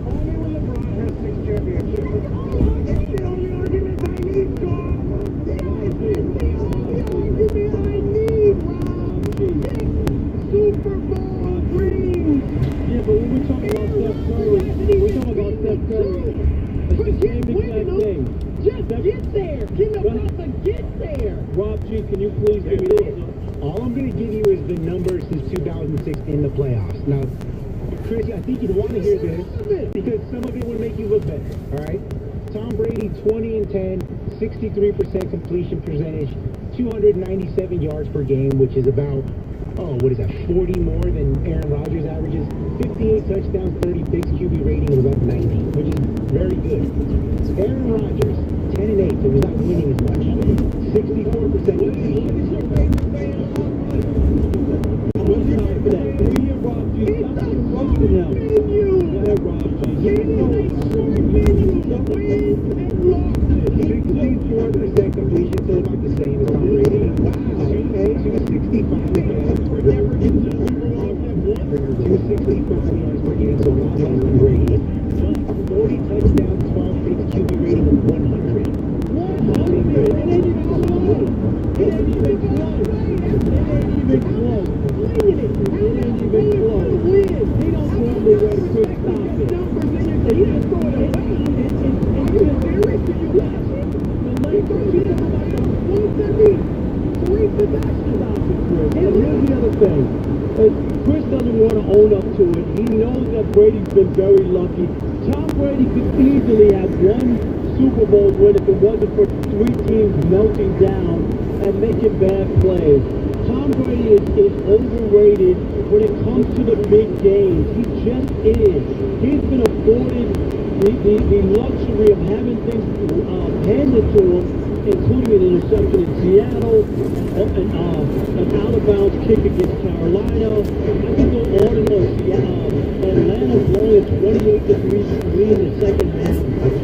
Only when LeBron has 6 championships. Super Bowl rings! Yeah, but when we talk about Steph Curry, we're talking about Steph Curry. It's the same exact thing. Just get there! Can the brother get there? Rob G, can you please give me this? All I'm going to give you is the numbers since 2006 in the playoffs. Now, Chris, I think you'd want to hear this because some of it would make you look better, all right? Tom Brady, 20-10, 63% completion percentage, 297 yards per game, which is about, 40 more than Aaron Rodgers averages. 58 touchdowns, 36 QB rating, and about 90, which is very good. Aaron Rodgers, 10-8, so he's not winning as much. 64% completion. What's time for that? Can we hear Rob G? Stop roasting him. Go ahead, Rob G. 64% completion, so about the same as Tom Brady. 265 yards per game. 265 yards per game, so about Tom Brady. 40 touchdowns, 12 picks, QB rating of 100. Let's ask about it, Chris. And here's the other thing. Chris doesn't want to own up to it. He knows that Brady's been very lucky. Tom Brady could easily have won Super Bowl win if it wasn't for three teams melting down and making bad plays. Tom Brady is overrated when it comes to the big games. He just is. He's been afforded the luxury of having things handed to him, including an interception in Seattle, an out-of-bounds kick against Carolina. I can go on and on. Atlanta blowing a 28-3 lead in the second half.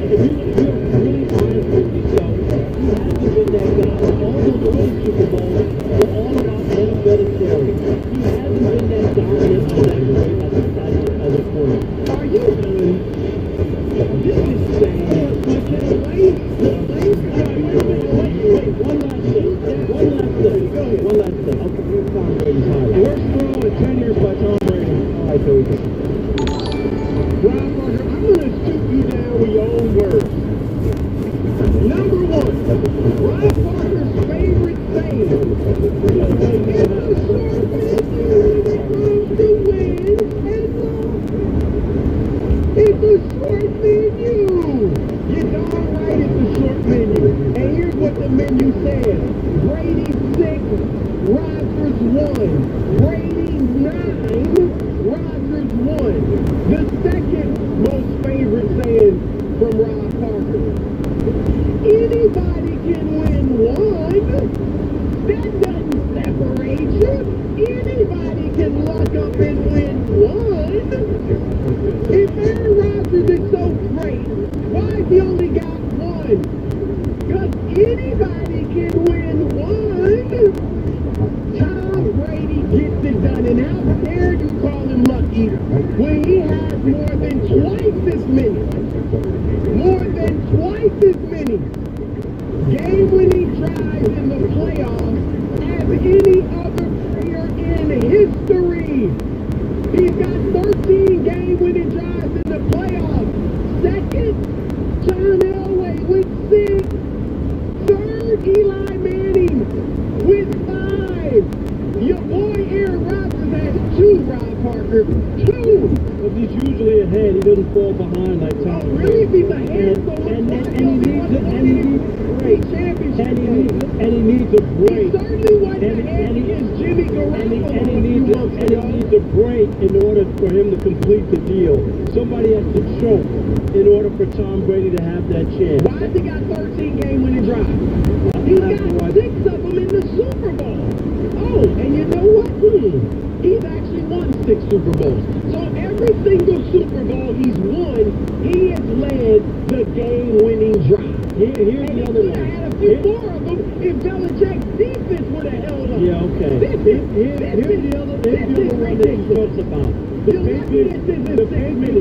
If you're really honest with yourself, he hasn't been that guy. All those early Super Bowls were all about hereditary. He hasn't been that dominant or that great as a quarterback. Are you doing? This is sad. I can't wait. Wait. One last thing. Go ahead. One last thing. Okay, here's Tom Brady's highlight. Worst throw in 10 years by Tom Brady. All right, there we go. Rob Parker, I'm going to shoot you down with your own words. Number one, Rob Parker's favorite saying. It's a short menu. You're darn right it's a short menu. And here's what the menu says. Brady 6, Rodgers 1. Brady 9, Rodgers 1. The second most favorite saying from Rob Parker. Anybody can win one. That doesn't separate you. Anybody can luck up and win one. If Aaron Rodgers is so great, why has he only got one? Because anybody can win one. Tom Brady gets it done, and how dare you call him lucky when he has more than twice as many. More than twice as many game-winning drives in the playoffs as any other player in history. He's got 13 game-winning drives in the playoffs. Second, John Elway with 6. Third, Eli Manning with 5. Your boy Aaron Rodgers has 2, Rob Parker. 2. But he's usually ahead. He doesn't fall behind like Tom. Oh, really? If he's ahead, and he needs a break. And he needs a break. He certainly wasn't ahead against Jimmy Garoppolo. And he needs a break in order for him to complete the deal. Somebody has to choke in order for Tom Brady to have that chance. Why has he got 13 game-winning drives? He's got 6 of them in the Super Bowl. Oh, and you know what? He's actually won 6 Super Bowls. So every single Super Bowl he's won, he has led the game-winning drive. Here's the other one. Had a few more of them if Belichick's defense would have held up. Yeah, okay. Here's the other one that he talks about. The Patriots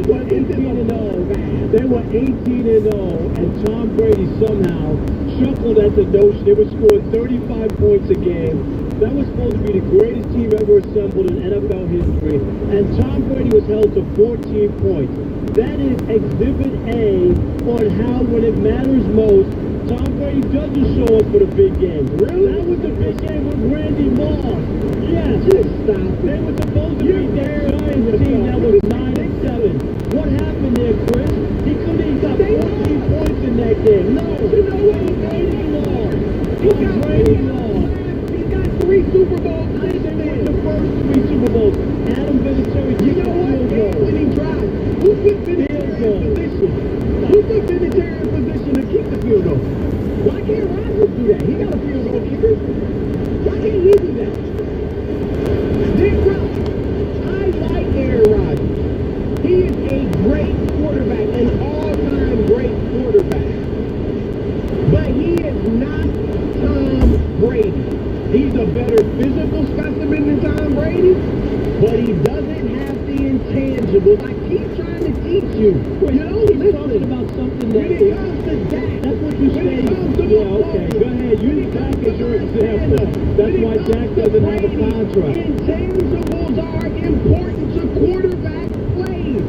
were 18-0. They were 18-0, and Tom Brady somehow chuckled at the notion they were scoring 35 points a game. That was supposed to be the greatest team ever assembled in NFL history, and Tom Brady was held to 14 points. That is Exhibit A on how, when it matters most, Tom Brady doesn't show up for the big game. Really? That was the big game with Randy Moss. Yes. Just stop. They were supposed to be their Giants team that was 9-7. What happened there, Chris? He got 14 points in that game. No. You know what? Brady lost. Brady lost. He got 3 Super Bowls. The first 3 Super Bowls. Adam Vinatieri, you know what? Game-winning drive. Who put Vinatieri in position? Who put Vinatieri in position to kick the field goal? Why can't Rodgers do that? He got a field goal kicker. Why can't he do that? Dick Rock. I like Aaron Rodgers. He is a great quarterback, an all-time great quarterback. But he is not Tom Brady. He's a better physical specimen than Tom Brady, but he doesn't have the intangibles. I keep trying to teach you. Well, you don't listen about something that when it comes to Dak. That's what you say. Yeah, okay. Go ahead. Use Dak as your example. That's why Dak doesn't have a contract. Intangibles are important to quarterback plays.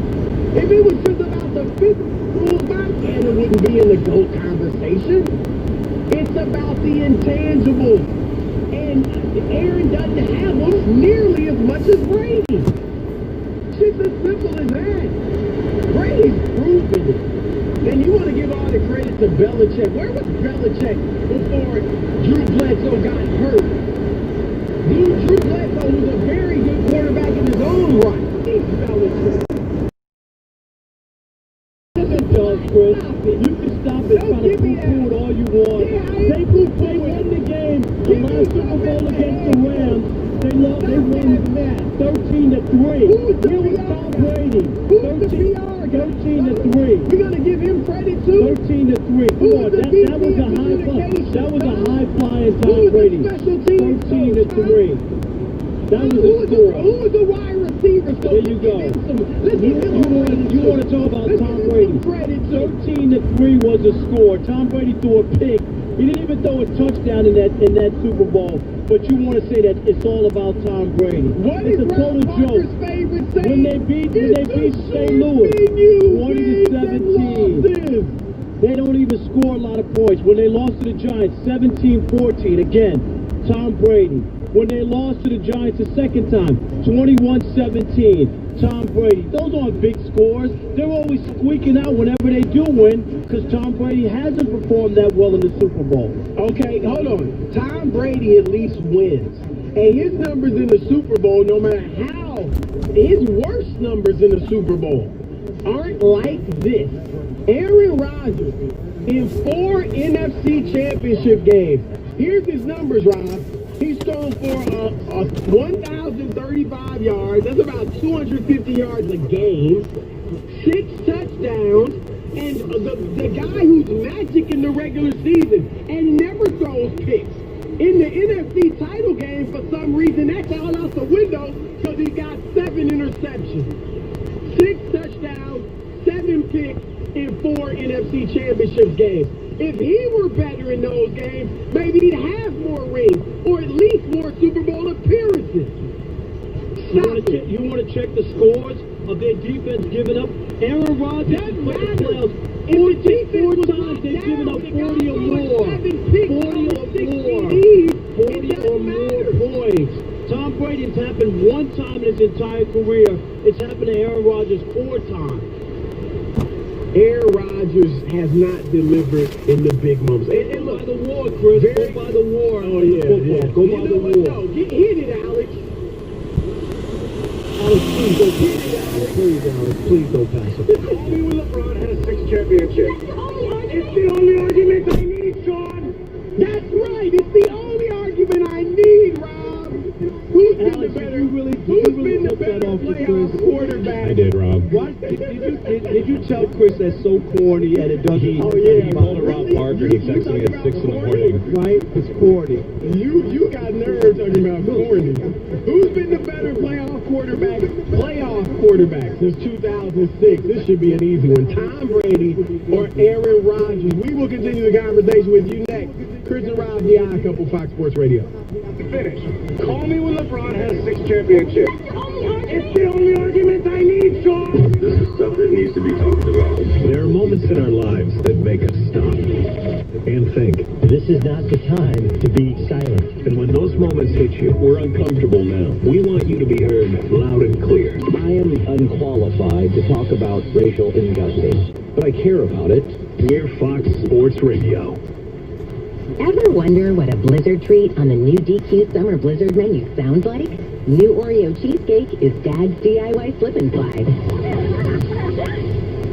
If it was just about the physical back end, it wouldn't be in the GOAT conversation. It's about the intangibles. And Aaron doesn't have them nearly as much as Brady. Just as simple as that. Brady's proven it. And you want to give all the credit to Belichick. Where was Belichick before Drew Bledsoe got hurt? Drew Bledsoe was a very good quarterback in his own right. He's Belichick. Chris. You can stop it trying to poo-poo it all you want. They won the game. The last Super Bowl against the Rams. They won 13-3. Here was Tom Brady. 13-3. We're gonna give him credit too. 13-3. Come on, that was a high flying Tom Brady. 13-3. That was a score. Who was the wide receiver? There you go. You want to talk about Tom Brady? 13-3 was a score. Tom Brady threw a pick. He didn't even throw a touchdown in that Super Bowl. But you want to say that it's all about Tom Brady? It's a total joke. When they beat St. Louis 20-17, they don't even score a lot of points. When they lost to the Giants 17-14, again, Tom Brady. When they lost to the Giants the second time, 21-17, Tom Brady. Those aren't big scores. They're always squeaking out whenever they do win because Tom Brady hasn't performed that well in the Super Bowl. Okay, hold on. Tom Brady at least wins. And his numbers in the Super Bowl, no matter how, his worst numbers in the Super Bowl aren't like this. Aaron Rodgers in 4 NFC Championship games. Here's his numbers, Rob. He's thrown for 1,035 yards. That's about 250 yards a game. 6 touchdowns. And the guy who's magic in the regular season and never throws picks. In the NFC title game, for some reason, that's all out the window because he got 7 interceptions. 6 touchdowns, 7 picks in 4 NFC Championship games. If he were better in those games, maybe he'd have more rings or at least more Super Bowl appearances. You want to check the scores of their defense giving up? Aaron Rodgers in the playoffs. 4 times they've given up 40 or more. 40 or more points. Tom Brady, it's happened 1 time in his entire career. It's happened to Aaron Rodgers 4 times. Aaron Rodgers has not delivered in the big moments. And look, by the war, Chris. Go by the war. Oh, yeah. Go by the war. No, hit it, Alex. Alex, please don't pass it. Please, Alex, please don't pass it. Only when LeBron has 6 championships. It's the only argument I need, Sean. That's right. It's the only argument I need, Rob. Who's been Alex, the better? Who's been the better playoff quarterback? I did, Rob. What? Did you tell Chris that's so corny and it doesn't? Oh yeah, He called it Rob Parker. He texted me at 6 in the morning. Right? It's corny. You got nerve talking about corny. Who's been the better playoff quarterback since 2006? This should be an easy one. Tom Brady or Aaron Rodgers? We will continue the conversation with you next. Chris and Rob, the Odd Couple, Fox Sports Radio. Finish. Call me when LeBron has 6 championships. It's the only argument I need, Sean. This is stuff that needs to be talked about. There are moments in our lives that make us stop and think. This is not the time to be silent. And when those moments hit you, we're uncomfortable now. We want you to be heard loud and clear. I am unqualified to talk about racial injustice, but I care about it. We're Fox Sports Radio. Ever wonder what a blizzard treat on the new DQ Summer Blizzard menu sounds like? New Oreo cheesecake is Dad's DIY slip and slide.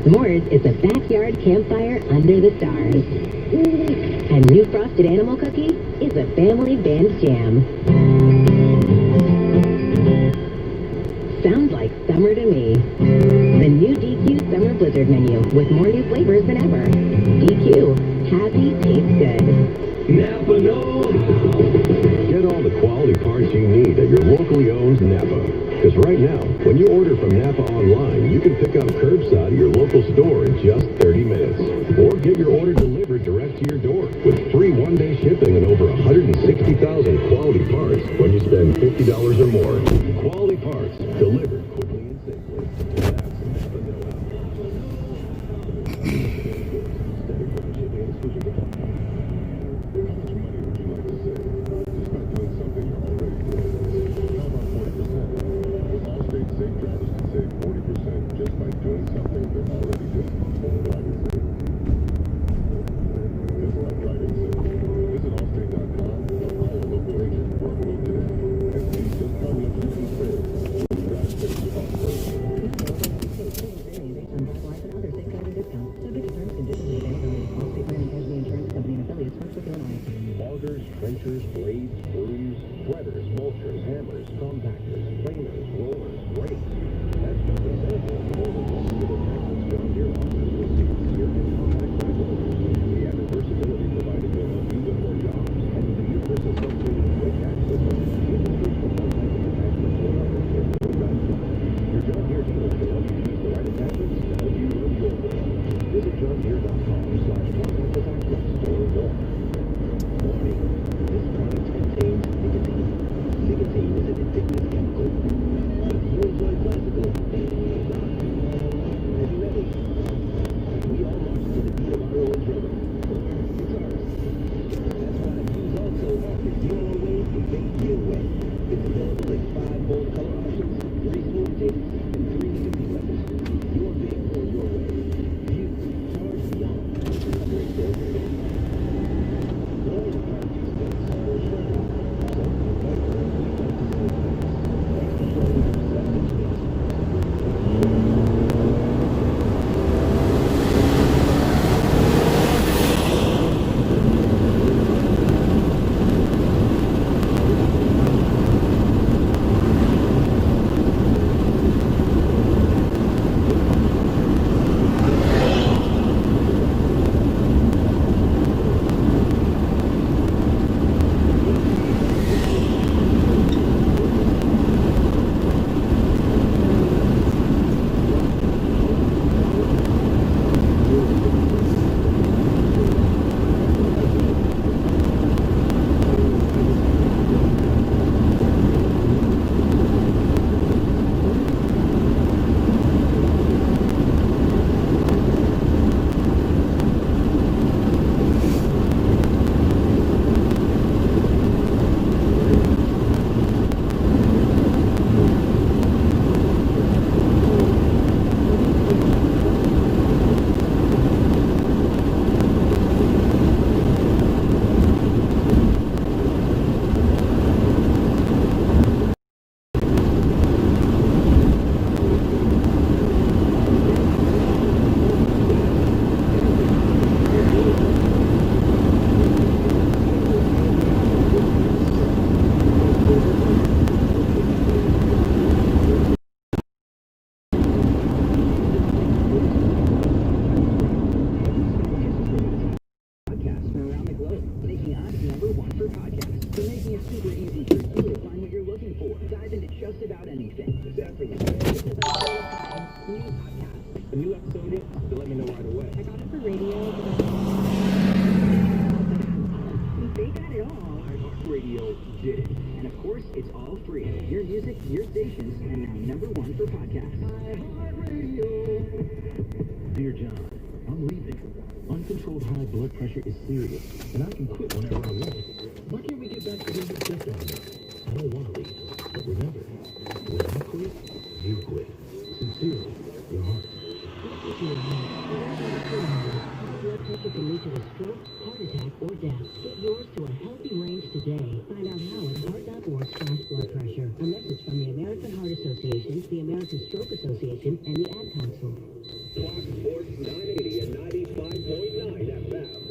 S'mores is a backyard campfire under the stars. And new frosted animal cookie is a family band jam. Sounds like summer to me. The new DQ Summer Blizzard menu with more new flavors than ever. DQ, happy tastes good. Napa know-how. Get all the quality parts you need at your locally owned Napa. Because right now, when you order from Napa online, you can pick up curbside at your local store in just 30 minutes. Or get your order delivered direct to your door with free one-day shipping and over 160,000 quality parts when you spend $50 or more. Quality parts delivered quickly and safely. That's Napa know-how. How much money would you like to save just by doing something you're loggers, trenchers, blades, brooms, spreaders, mulchers, hammers, compactors, planers, rollers, rakes. That's just a sample of more than 100 attachments John Deere offers with here in compact packages. The added versatility provided will help you with more jobs. And with the universal self-rated quick catch system, you can switch from one type of attachment to another in no time flat. Your John Deere dealer can help you choose the right attachments to help you run your way. Visit johndeere.com/compact-attachments to learn more. Warning, this product contains nicotine. Nicotine is an addictive chemical. But if you enjoy classical, are you ready? We all march to the beat of our own drum. Guitarists. That's why Fuse also offers your way to make your way. It's available in 5 bold color options, 3 smooth tapes, and 3 nicotine levels. Your big for your way. Fuse, charge beyond. Great sales results. Floyd Cartridge Sticks. Some fight for we like to say thanks. Thanks for showing us something space. A new episode is, so let me know right away. I got it for radio. They got it all. Radio did it. And of course, it's all free. Your music, your stations, and now #1 for podcasts. Dear John, I'm leaving. Uncontrolled high blood pressure is serious, and I can quit whenever I want. Why can't we get back to being sister on this? I don't want to leave. But remember, when I quit, you quit. Sincerely, your heart. Blood pressure can lead to a stroke, heart attack, or death. Get yours to a healthy range today. Find out how at heart.org/blood pressure. A message from the American Heart Association, the American Stroke Association, and the Ad Council. Fox Sports 980 and 95.9 FM.